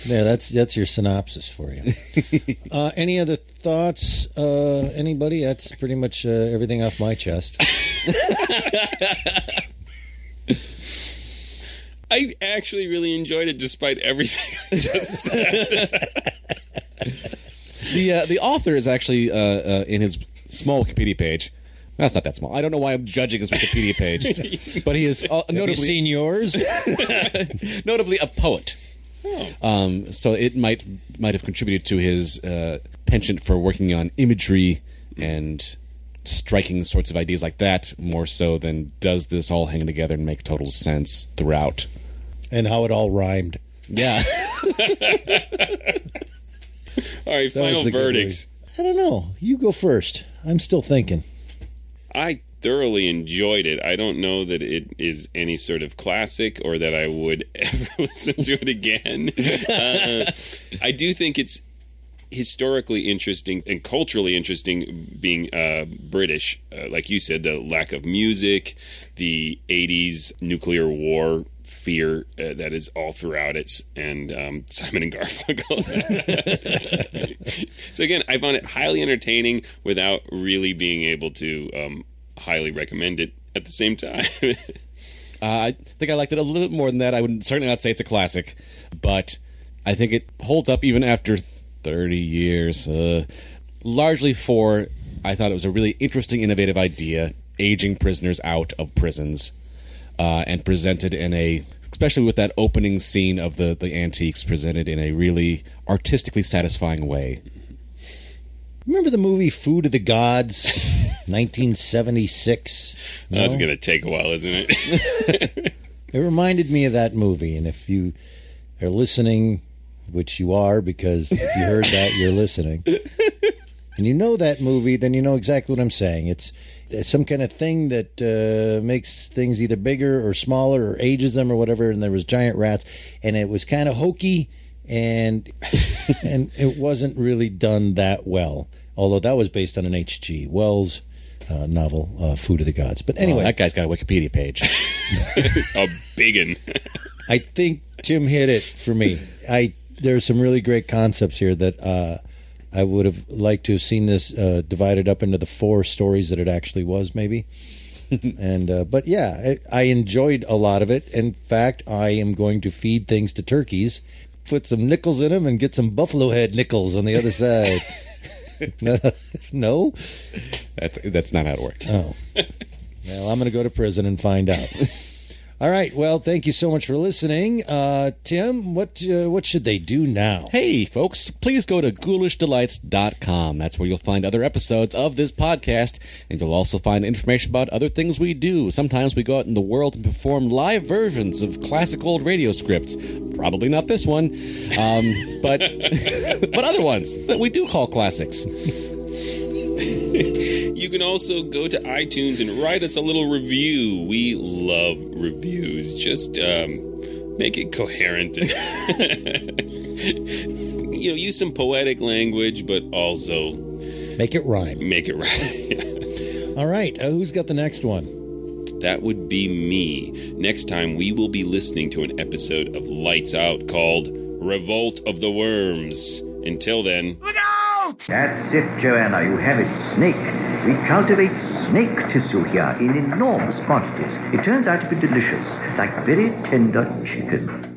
B: There, that's your synopsis for you. Any other thoughts? Anybody? That's pretty much everything off my chest.
D: I actually really enjoyed it despite everything I just said.
C: The author is actually in his small Wikipedia page. That's not that small. I don't know why I'm judging his Wikipedia page, but he is notably...
B: Have you seen yours?
C: Notably a poet.
D: Oh.
C: So it might have contributed to his penchant for working on imagery and striking sorts of ideas like that more so than does this all hang together and make total sense throughout.
B: And how it all rhymed.
C: Yeah.
D: All right, final verdicts.
B: I don't know. You go first. I'm still thinking.
D: I thoroughly enjoyed it. I don't know that it is any sort of classic or that I would ever listen to it again. I do think it's historically interesting and culturally interesting being British. Like you said, the lack of music, the 80s nuclear war fear that is all throughout it, and Simon and Garfunkel. So again, I found it highly entertaining without really being able to highly recommend it at the same time.
C: I think I liked it a little bit more than that. I would certainly not say it's a classic, but I think it holds up even after 30 years. Largely for, I thought it was a really interesting, innovative idea, aging prisoners out of prisons, and presented in a, especially with that opening scene of the antiques, presented in a really artistically satisfying way.
B: Remember the movie Food of the Gods, 1976? No?
D: That's going to take a while, isn't it?
B: It reminded me of that movie, and if you are listening, which you are, because if you heard that, you're listening, and you know that movie, then you know exactly what I'm saying. It's some kind of thing that makes things either bigger or smaller or ages them or whatever, and there was giant rats, and it was kind of hokey, and it wasn't really done that well, although that was based on an H.G. Wells novel, Food of the Gods. But anyway,
C: that guy's got a Wikipedia page.
D: A biggin.
B: I think Tim hit it for me. There's some really great concepts here that I would have liked to have seen this divided up into the 4 stories that it actually was, maybe. But yeah, I enjoyed a lot of it. In fact, I am going to feed things to turkeys, put some nickels in them, and get some buffalo head nickels on the other side. No?
C: That's not how it works.
B: Oh. Well, I'm going to go to prison and find out. All right. Well, thank you so much for listening. Tim, what should they do now?
C: Hey, folks, please go to ghoulishdelights.com. That's where you'll find other episodes of this podcast, and you'll also find information about other things we do. Sometimes we go out in the world and perform live versions of classic old radio scripts. Probably not this one, but but other ones that we do call classics.
D: You can also go to iTunes and write us a little review. We love reviews. Just make it coherent. use some poetic language, but also
B: make it rhyme.
D: Make it rhyme.
B: All right. Who's got the next one?
D: That would be me. Next time, we will be listening to an episode of Lights Out called Revolt of the Worms. Until then...
I: Look out! That's it, Joanna. You have it. Snake. We cultivate snake tissue here in enormous quantities. It turns out to be delicious, like very tender chicken.